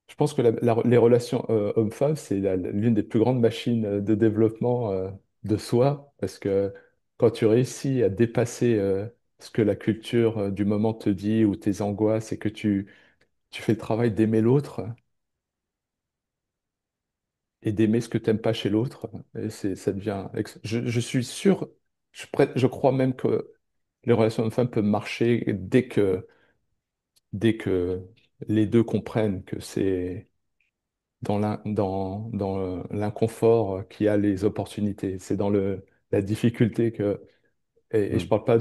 Je pense que les relations hommes-femmes, c'est l'une des plus grandes machines de développement de soi, parce que quand tu réussis à dépasser ce que la culture du moment te dit ou tes angoisses, et que tu fais le travail d'aimer l'autre et d'aimer ce que tu n'aimes pas chez l'autre, et ça devient. Je suis sûr, je crois même que les relations hommes-femmes peuvent marcher dès que les deux comprennent que c'est dans l'inconfort qu'il y a les opportunités. C'est dans la difficulté que. Et je Mm. parle pas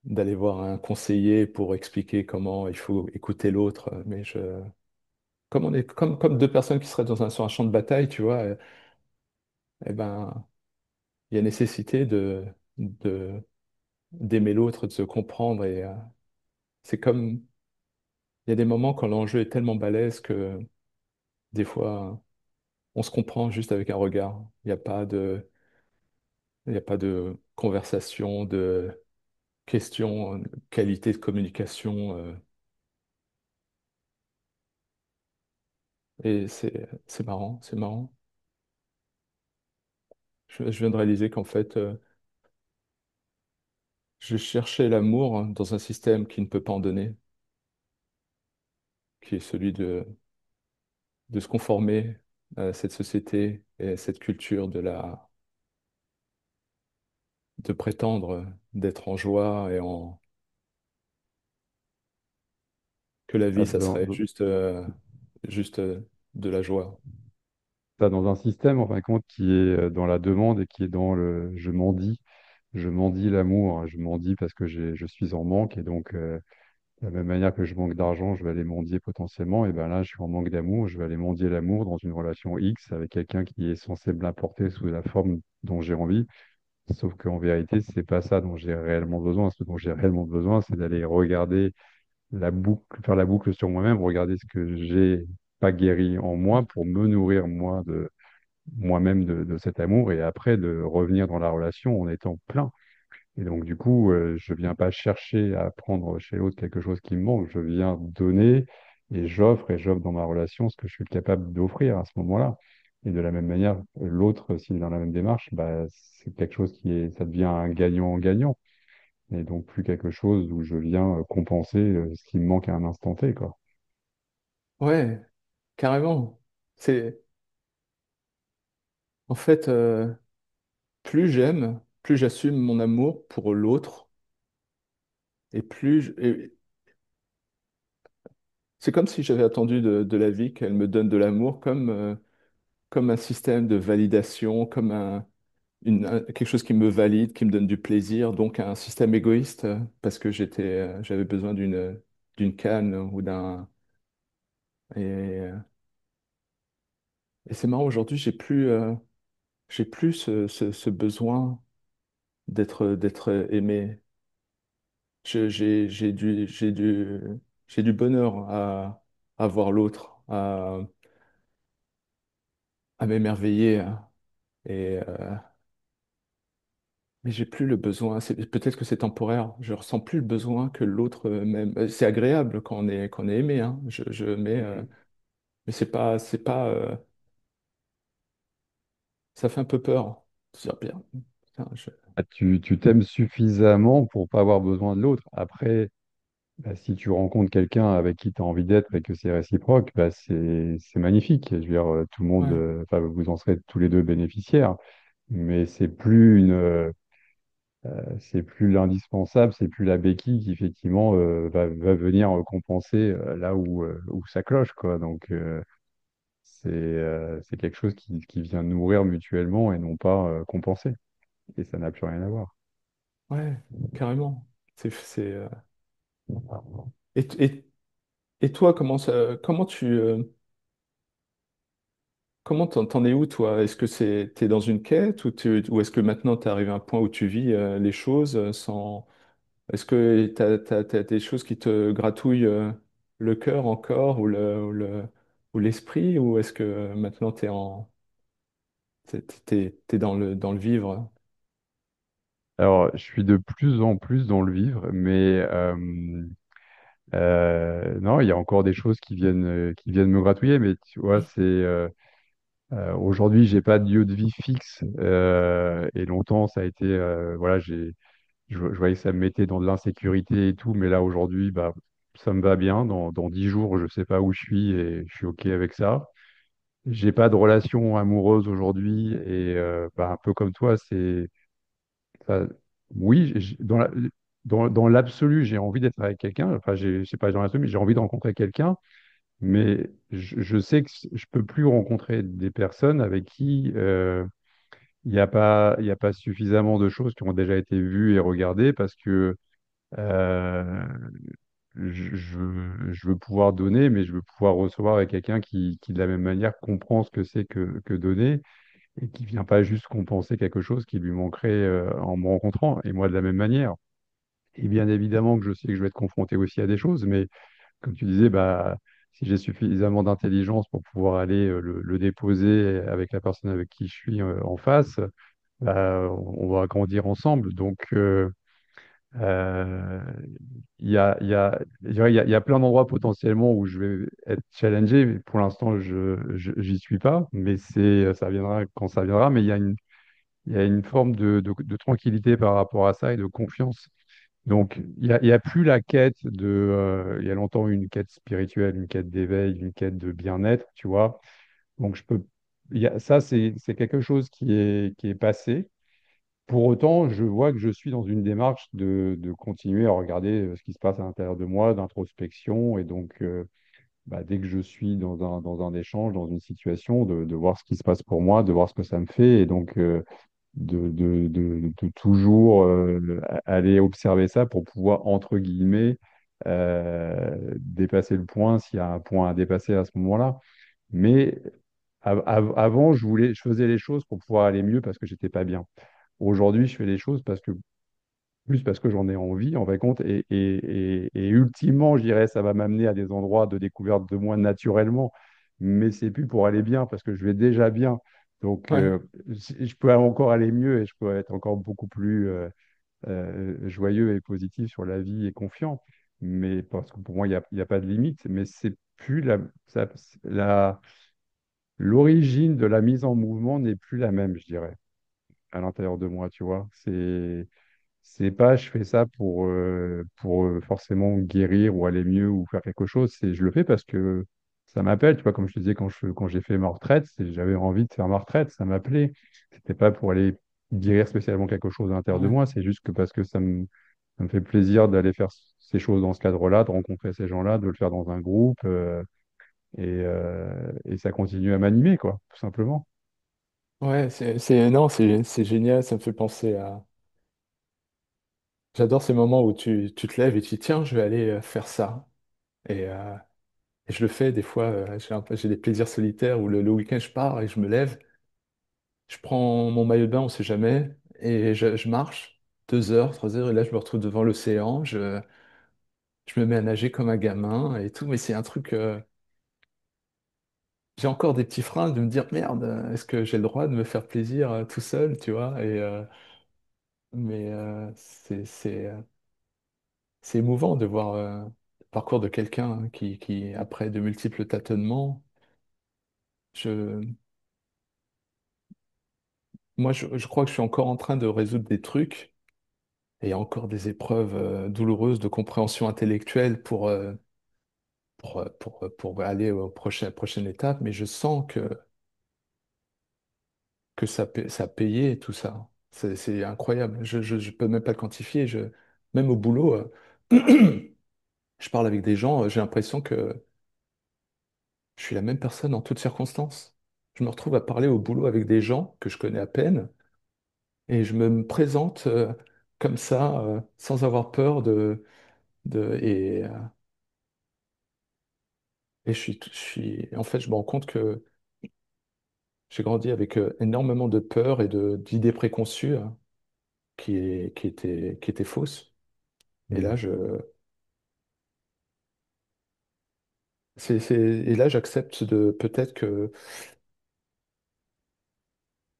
d'aller voir un conseiller pour expliquer comment il faut écouter l'autre, mais comme on est comme deux personnes qui seraient sur un champ de bataille, tu vois, eh ben, il y a nécessité de, d'aimer l'autre, de se comprendre. Et c'est comme, il y a des moments quand l'enjeu est tellement balèze que des fois, on se comprend juste avec un regard. Il n'y a pas de conversation, question, qualité de communication. Et c'est marrant, c'est marrant. Je viens de réaliser qu'en fait, je cherchais l'amour dans un système qui ne peut pas en donner, qui est celui de se conformer à cette société et à cette culture de prétendre d'être en joie et que la vie, Ah, ça serait juste de la joie. dans un système, en fin de compte, qui est dans la demande et qui est dans le je mendie l'amour, je mendie parce que je suis en manque et donc de la même manière que je manque d'argent, je vais aller mendier potentiellement. Et ben là, je suis en manque d'amour, je vais aller mendier l'amour dans une relation X avec quelqu'un qui est censé me l'apporter sous la forme dont j'ai envie. Sauf qu'en vérité, c'est pas ça dont j'ai réellement besoin. Ce dont j'ai réellement besoin, c'est d'aller regarder la boucle, faire la boucle sur moi-même, regarder ce que j'ai pas guéri en moi pour me nourrir moi de moi-même de cet amour et après de revenir dans la relation en étant plein. Et donc, du coup, je viens pas chercher à prendre chez l'autre quelque chose qui me manque. Je viens donner et j'offre dans ma relation ce que je suis capable d'offrir à ce moment-là. Et de la même manière, l'autre, s'il est dans la même démarche, bah, c'est quelque chose ça devient un gagnant-gagnant. Et donc, plus quelque chose où je viens compenser ce qui me manque à un instant T, quoi. Ouais, carrément. C'est, en fait, plus j'aime, plus j'assume mon amour pour l'autre, et c'est comme si j'avais attendu de la vie qu'elle me donne de l'amour comme un système de validation, comme quelque chose qui me valide, qui me donne du plaisir, donc un système égoïste, parce que j'avais besoin d'une canne ou d'un... Et, et c'est marrant, aujourd'hui, j'ai plus ce besoin d'être aimé. J'ai du bonheur à voir l'autre, à m'émerveiller, hein. Et, mais j'ai plus le besoin. Peut-être que c'est temporaire. Je ressens plus le besoin que l'autre m'aime. C'est agréable quand on est aimé, hein. Mais ça fait un peu peur. Se dire, bien, putain, Ah, tu t'aimes suffisamment pour pas avoir besoin de l'autre. Après, bah, si tu rencontres quelqu'un avec qui tu as envie d'être et que c'est réciproque, bah, c'est magnifique. Je veux dire, tout le monde, ouais, enfin, vous en serez tous les deux bénéficiaires, mais c'est plus l'indispensable, c'est plus la béquille qui effectivement va venir compenser là où ça cloche, quoi. Donc c'est quelque chose qui vient nourrir mutuellement et non pas compenser. Et ça n'a plus rien à voir. ouais, carrément. Et, et, et toi, comment t'en es où, toi? Est-ce que t'es dans une quête ou est-ce que maintenant t'es arrivé à un point où tu vis les choses sans... Est-ce que t'as des choses qui te gratouillent le cœur encore ou l'esprit ou est-ce que maintenant t'es dans le vivre? Alors, je suis de plus en plus dans le vivre, mais non, il y a encore des choses qui viennent me gratouiller, mais tu vois, aujourd'hui, j'ai pas de lieu de vie fixe, et longtemps, ça a été, voilà, je voyais que ça me mettait dans de l'insécurité et tout, mais là, aujourd'hui, bah, ça me va bien. Dans 10 jours, je sais pas où je suis et je suis OK avec ça. J'ai pas de relation amoureuse aujourd'hui et bah, un peu comme toi, ça- oui, dans l'absolu, j'ai envie d'être avec quelqu'un. Enfin, je sais pas dans l'absolu, mais j'ai envie de rencontrer quelqu'un. Mais je sais que je peux plus rencontrer des personnes avec qui il y a pas suffisamment de choses qui ont déjà été vues et regardées parce que euh, je veux pouvoir donner, mais je veux pouvoir recevoir avec quelqu'un qui, de la même manière, comprend ce que c'est que donner et qui vient pas juste compenser quelque chose qui lui manquerait en me rencontrant. Et moi, de la même manière. Et bien évidemment que je sais que je vais être confronté aussi à des choses, mais comme tu disais, bah, si j'ai suffisamment d'intelligence pour pouvoir aller le déposer avec la personne avec qui je suis en face, bah, on va grandir ensemble. Donc, Euh, je dirais, il y a plein d'endroits potentiellement où je vais être challengé, mais pour l'instant, j'y suis pas, mais ça viendra quand ça viendra. Mais il y a une forme de tranquillité par rapport à ça et de confiance. Donc, il y a plus la quête il y a longtemps eu une quête spirituelle, une quête d'éveil, une quête de bien-être, tu vois. Donc, ça, c'est quelque chose qui est passé. Pour autant, je vois que je suis dans une démarche de continuer à regarder ce qui se passe à l'intérieur de moi, d'introspection. Et donc, dès que je suis dans un échange, dans une situation, de voir ce qui se passe pour moi, de voir ce que ça me fait. Et donc, de toujours aller observer ça pour pouvoir, entre guillemets, dépasser le point s'il y a un point à dépasser à ce moment-là. Mais avant, je faisais les choses pour pouvoir aller mieux parce que j'étais pas bien. Aujourd'hui, je fais les choses plus parce que j'en ai envie, en fin de compte, et ultimement, je dirais, ça va m'amener à des endroits de découverte de moi naturellement, mais c'est plus pour aller bien parce que je vais déjà bien. Donc, Ouais, je peux encore aller mieux et je peux être encore beaucoup plus joyeux et positif sur la vie et confiant. Mais parce que pour moi, il y a pas de limite, mais c'est plus la, l'origine de la mise en mouvement n'est plus la même, je dirais, à l'intérieur de moi, tu vois. C'est pas je fais ça pour forcément guérir ou aller mieux ou faire quelque chose. Je le fais parce que ça m'appelle. Tu vois, comme je te disais, quand j'ai fait ma retraite, j'avais envie de faire ma retraite, ça m'appelait. C'était pas pour aller guérir spécialement quelque chose à l'intérieur de ouais. moi, c'est juste que parce que ça me fait plaisir d'aller faire ces choses dans ce cadre-là, de rencontrer ces gens-là, de le faire dans un groupe, et ça continue à m'animer, quoi, tout simplement. Ouais, non, c'est génial, ça me fait penser à... J'adore ces moments où tu te lèves et tu dis, tiens, je vais aller faire ça. Et, euh, et je le fais des fois, j'ai des plaisirs solitaires où le week-end, je pars et je me lève, je prends mon maillot de bain, on sait jamais, et je marche 2 heures, 3 heures, et là, je me retrouve devant l'océan, je me mets à nager comme un gamin et tout, mais c'est un truc... j'ai encore des petits freins de me dire, merde, est-ce que j'ai le droit de me faire plaisir tout seul, tu vois? Mais c'est émouvant de voir le parcours de quelqu'un qui, après de multiples tâtonnements, je, moi, je crois que je suis encore en train de résoudre des trucs et il y a encore des épreuves douloureuses de compréhension intellectuelle pour aller aux prochaine étape, mais je sens que ça a payé tout ça. C'est incroyable. Je peux même pas le quantifier. Même au boulot, je parle avec des gens, j'ai l'impression que je suis la même personne en toutes circonstances. Je me retrouve à parler au boulot avec des gens que je connais à peine et je me présente comme ça, sans avoir peur de et en fait, je me rends compte que j'ai grandi avec énormément de peur et d'idées préconçues qui étaient fausses. Et là, Mm. et là, j'accepte de peut-être que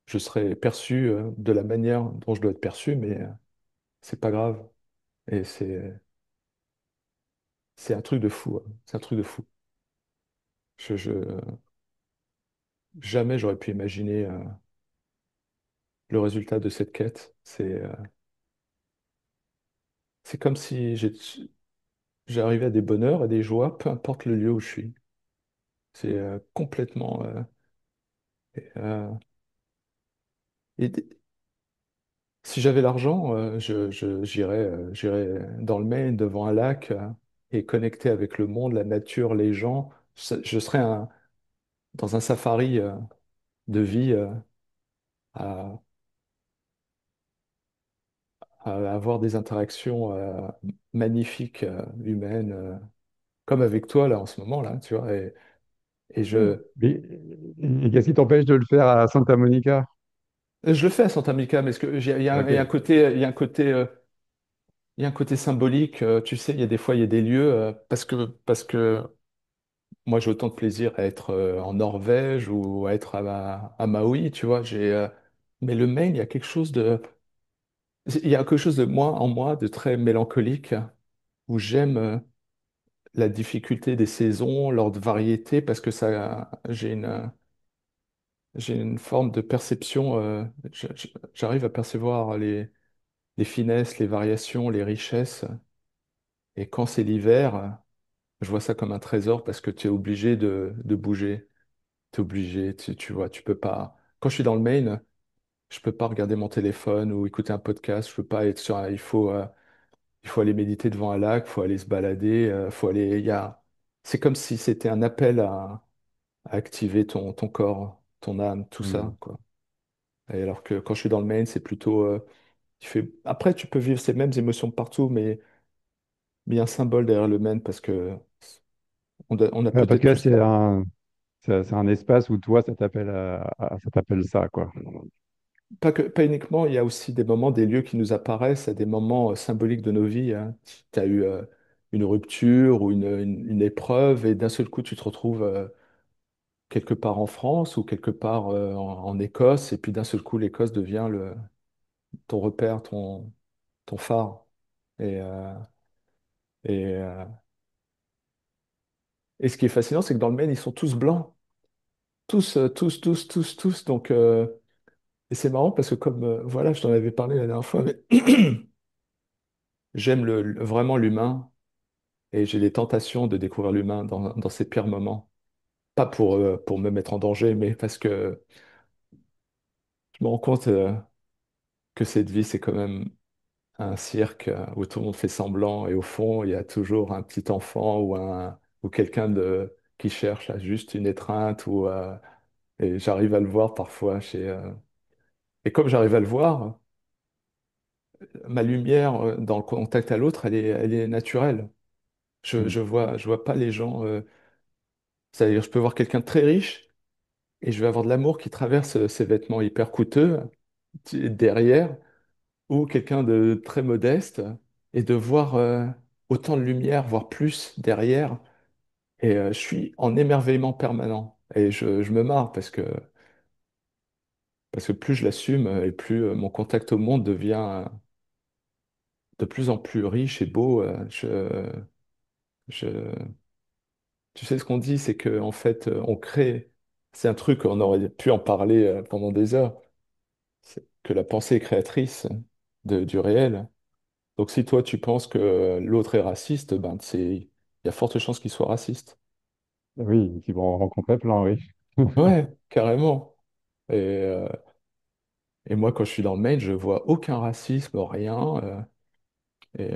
je serai perçu de la manière dont je dois être perçu, mais c'est pas grave. Et c'est un truc de fou, hein. C'est un truc de fou. Jamais j'aurais pu imaginer le résultat de cette quête. C'est comme si j'arrivais à des bonheurs, à des joies, peu importe le lieu où je suis. C'est complètement. Euh, et si j'avais l'argent, j'irais dans le Maine, devant un lac, et connecté avec le monde, la nature, les gens. Je serais dans un safari de vie à, à avoir des interactions magnifiques, humaines, comme avec toi là en ce moment là, tu vois. Et Mais et qu'est-ce qui t'empêche de le faire à Santa Monica? je le fais à Santa Monica, mais il y a un Ok. côté, il y a un côté, il y a un côté symbolique. Tu sais, il y a des fois, il y a des lieux parce que moi, j'ai autant de plaisir à être en Norvège ou à être à Maui, tu vois. Mais le Maine, il y a quelque chose de... Il y a quelque chose de moi en moi de très mélancolique où j'aime la difficulté des saisons, leur variété, parce que ça, j'ai une forme de perception. J'arrive à percevoir les finesses, les variations, les richesses. Et quand c'est l'hiver, je vois ça comme un trésor parce que tu es obligé de bouger. Tu es obligé, tu vois, tu peux pas. Quand je suis dans le Maine, je peux pas regarder mon téléphone ou écouter un podcast. Je peux pas être sur. Il faut aller méditer devant un lac, il faut aller se balader, faut aller. C'est comme si c'était un appel à activer ton corps, ton âme, tout Hmm. ça, quoi. Et alors que quand je suis dans le Maine, c'est plutôt. Après, tu peux vivre ces mêmes émotions partout, mais il y a un symbole derrière le Maine parce que on a Ouais, parce peut-être que là, plus la. c'est un espace où toi, ça t'appelle ça, quoi. Pas uniquement, il y a aussi des moments, des lieux qui nous apparaissent à des moments symboliques de nos vies, hein. Tu as eu une rupture ou une épreuve et d'un seul coup, tu te retrouves quelque part en France ou quelque part en Écosse et puis d'un seul coup, l'Écosse devient ton repère, ton phare. Et, euh, et, euh, et ce qui est fascinant, c'est que dans le Maine, ils sont tous blancs. Tous. Donc, et c'est marrant parce que comme, voilà, je t'en avais parlé la dernière fois, mais j'aime vraiment l'humain. Et j'ai des tentations de découvrir l'humain dans ses pires moments. Pas pour me mettre en danger, mais parce que je me rends compte que cette vie, c'est quand même un cirque où tout le monde fait semblant et au fond, il y a toujours un petit enfant ou quelqu'un qui cherche à juste une étreinte et j'arrive à le voir parfois et comme j'arrive à le voir, ma lumière dans le contact à l'autre, elle est naturelle. Hmm. Je vois pas les gens. C'est-à-dire, je peux voir quelqu'un de très riche. Et je vais avoir de l'amour qui traverse ces vêtements hyper coûteux derrière, ou quelqu'un de très modeste, et de voir autant de lumière, voire plus derrière. Et je suis en émerveillement permanent. Et je me marre parce que plus je l'assume et plus mon contact au monde devient de plus en plus riche et beau. Je- Tu sais ce qu'on dit, c'est que en fait, on crée. C'est un truc, on aurait pu en parler pendant des heures. C'est que la pensée est créatrice du réel. Donc si toi tu penses que l'autre est raciste, ben il y a forte chance qu'il soit raciste. Oui, qui vont en rencontrer plein, oui. Ouais, carrément. Et, euh, et moi quand je suis dans le Maine, je vois aucun racisme, rien. Et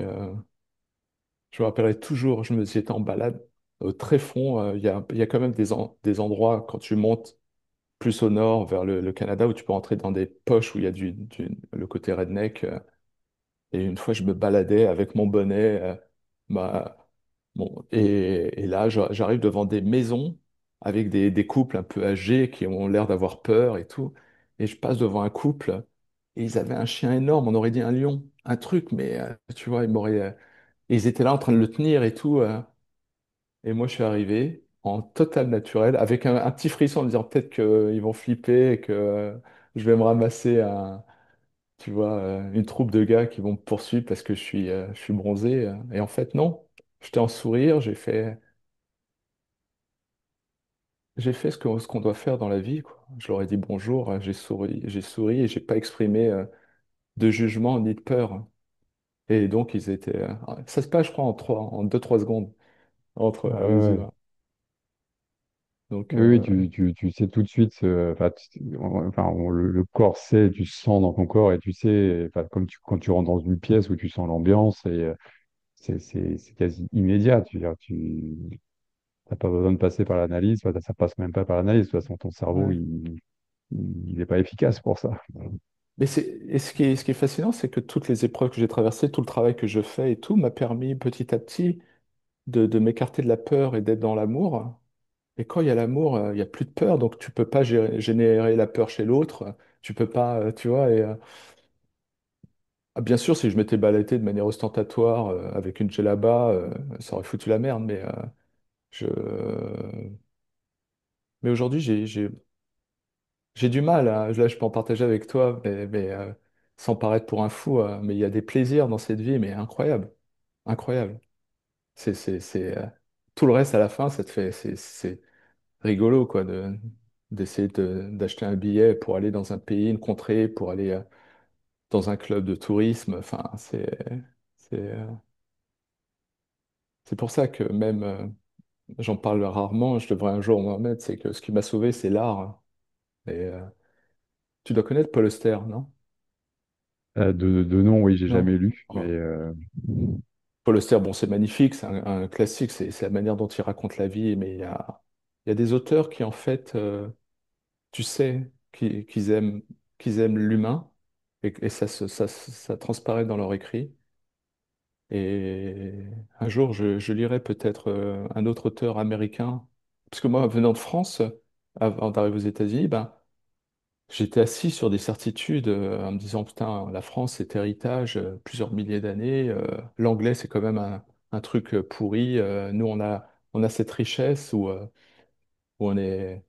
je me rappellerai toujours, j'étais en balade au tréfonds. Il y a quand même des endroits quand tu montes plus au nord vers le Canada où tu peux entrer dans des poches où il y a le côté redneck. Et une fois, je me baladais avec mon bonnet. Ma- et là, j'arrive devant des maisons avec des couples un peu âgés qui ont l'air d'avoir peur et tout. Et je passe devant un couple et ils avaient un chien énorme. On aurait dit un lion, un truc, mais tu vois, ils étaient là en train de le tenir et tout. Et moi, je suis arrivé en total naturel avec un petit frisson en me disant peut-être qu'ils vont flipper et que je vais me ramasser tu vois, une troupe de gars qui vont me poursuivre parce que je suis bronzé. Et en fait, non. J'étais en sourire, j'ai fait ce qu'on doit faire dans la vie, quoi. Je leur ai dit bonjour, j'ai souri et j'ai pas exprimé de jugement ni de peur. Et donc, ils étaient. Ça se passe, je crois, en 2-3 secondes entre Ah à ouais, ouais. mesure. Donc, Oui, oui, tu sais tout de suite, enfin, le corps sait, tu sens dans ton corps et tu sais, enfin, quand tu rentres dans une pièce où tu sens l'ambiance et c'est quasi immédiat. Tu veux dire, tu n'as pas besoin de passer par l'analyse, enfin, ça passe même pas par l'analyse. De toute façon, ton cerveau, ouais. il n'est pas efficace pour ça. Et ce qui est fascinant, c'est que toutes les épreuves que j'ai traversées, tout le travail que je fais et tout m'a permis petit à petit de m'écarter de la peur et d'être dans l'amour. Et quand il y a l'amour, il n'y a plus de peur, donc tu peux pas générer la peur chez l'autre. Tu peux pas, tu vois. Bien sûr, si je m'étais baladé de manière ostentatoire avec une djellaba, ça aurait foutu la merde. Je... mais aujourd'hui, j'ai du mal. Hein. Là, je peux en partager avec toi, sans paraître pour un fou, mais il y a des plaisirs dans cette vie, mais incroyables, incroyables. Tout le reste à la fin, ça te fait, c'est rigolo, quoi, d'essayer d'acheter un billet pour aller dans un pays, une contrée, pour aller dans un club de tourisme. Enfin, c'est, euh, c'est pour ça que même, j'en parle rarement, je devrais un jour m'en remettre, c'est que ce qui m'a sauvé, c'est l'art. Et tu dois connaître Paul Auster, non? De nom, oui, j'ai Non. jamais lu, mais Oh. Paul Auster, bon, c'est magnifique, c'est un classique, c'est la manière dont il raconte la vie, mais il y a des auteurs qui, en fait, tu sais, qu'ils aiment l'humain, et ça transparaît dans leur écrit. Et un jour, je lirai peut-être un autre auteur américain, parce que moi, venant de France, avant d'arriver aux États-Unis, ben, j'étais assis sur des certitudes en me disant, putain, la France, c'est héritage, plusieurs milliers d'années. L'anglais, c'est quand même un truc pourri. Nous, on a cette richesse où on est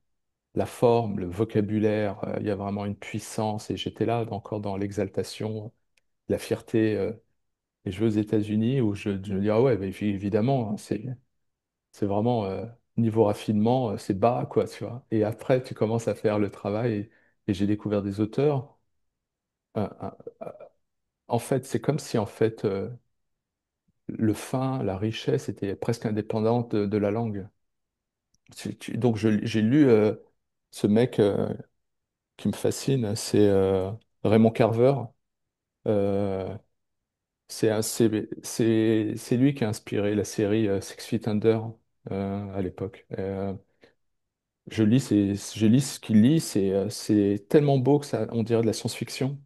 la forme, le vocabulaire, il y a vraiment une puissance. Et j'étais là encore dans l'exaltation, la fierté. Et je vais aux États-Unis où je me dis, ah ouais, bah, évidemment, hein, c'est vraiment niveau raffinement, c'est bas, quoi, tu vois. Et après, tu commences à faire le travail et j'ai découvert des auteurs. euh, euh, euh, En fait, c'est comme si en fait le fin, la richesse était presque indépendante de la langue. Donc j'ai lu ce mec qui me fascine, c'est Raymond Carver. Euh, c'est lui qui a inspiré la série Six Feet Under à l'époque. Je lis ce qu'il lit, c'est tellement beau que ça, on dirait de la science-fiction.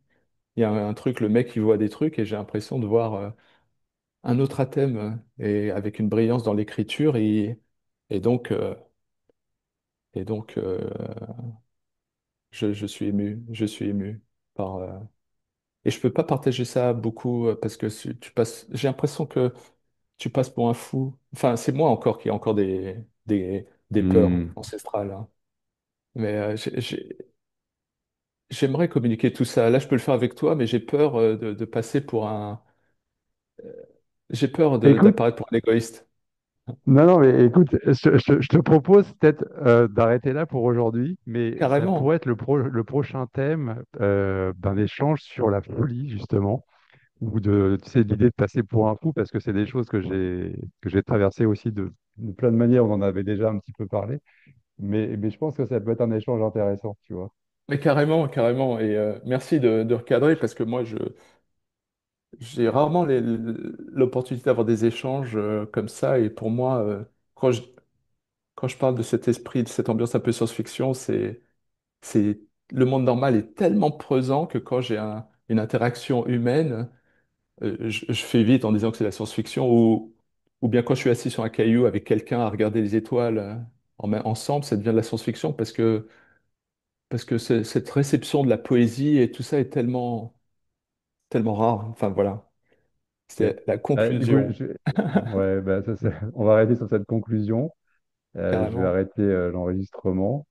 Il y a un truc, le mec il voit des trucs et j'ai l'impression de voir un autre athème et avec une brillance dans l'écriture et donc et donc je suis ému, je suis ému par et je peux pas partager ça beaucoup parce que tu passes, j'ai l'impression que tu passes pour un fou. Enfin, c'est moi encore qui ai encore des peurs hmm. ancestrales, hein. Mais j'aimerais communiquer tout ça. Là, je peux le faire avec toi, mais j'ai peur de passer pour un. J'ai peur Écoute, d'apparaître pour un égoïste. non, non, mais écoute, je te propose peut-être d'arrêter là pour aujourd'hui, mais ça pourrait Carrément. être le prochain thème d'un échange sur la folie, justement, ou tu sais, l'idée de passer pour un fou, parce que c'est des choses que j'ai traversées aussi de plein de manières, on en avait déjà un petit peu parlé, mais je pense que ça peut être un échange intéressant, tu vois. Mais carrément, carrément. Et merci de recadrer parce que moi, j'ai rarement l'opportunité d'avoir des échanges comme ça. Et pour moi, quand je parle de cet esprit, de cette ambiance un peu science-fiction, c'est, le monde normal est tellement pesant que quand j'ai une interaction humaine, je fais vite en disant que c'est la science-fiction ou bien quand je suis assis sur un caillou avec quelqu'un à regarder les étoiles ensemble, ça devient de la science-fiction parce que cette réception de la poésie et tout ça est tellement rare. Enfin voilà, Ok. c'est la Du coup, conclusion, ouais, bah, on va arrêter sur cette conclusion. Je vais carrément. arrêter l'enregistrement.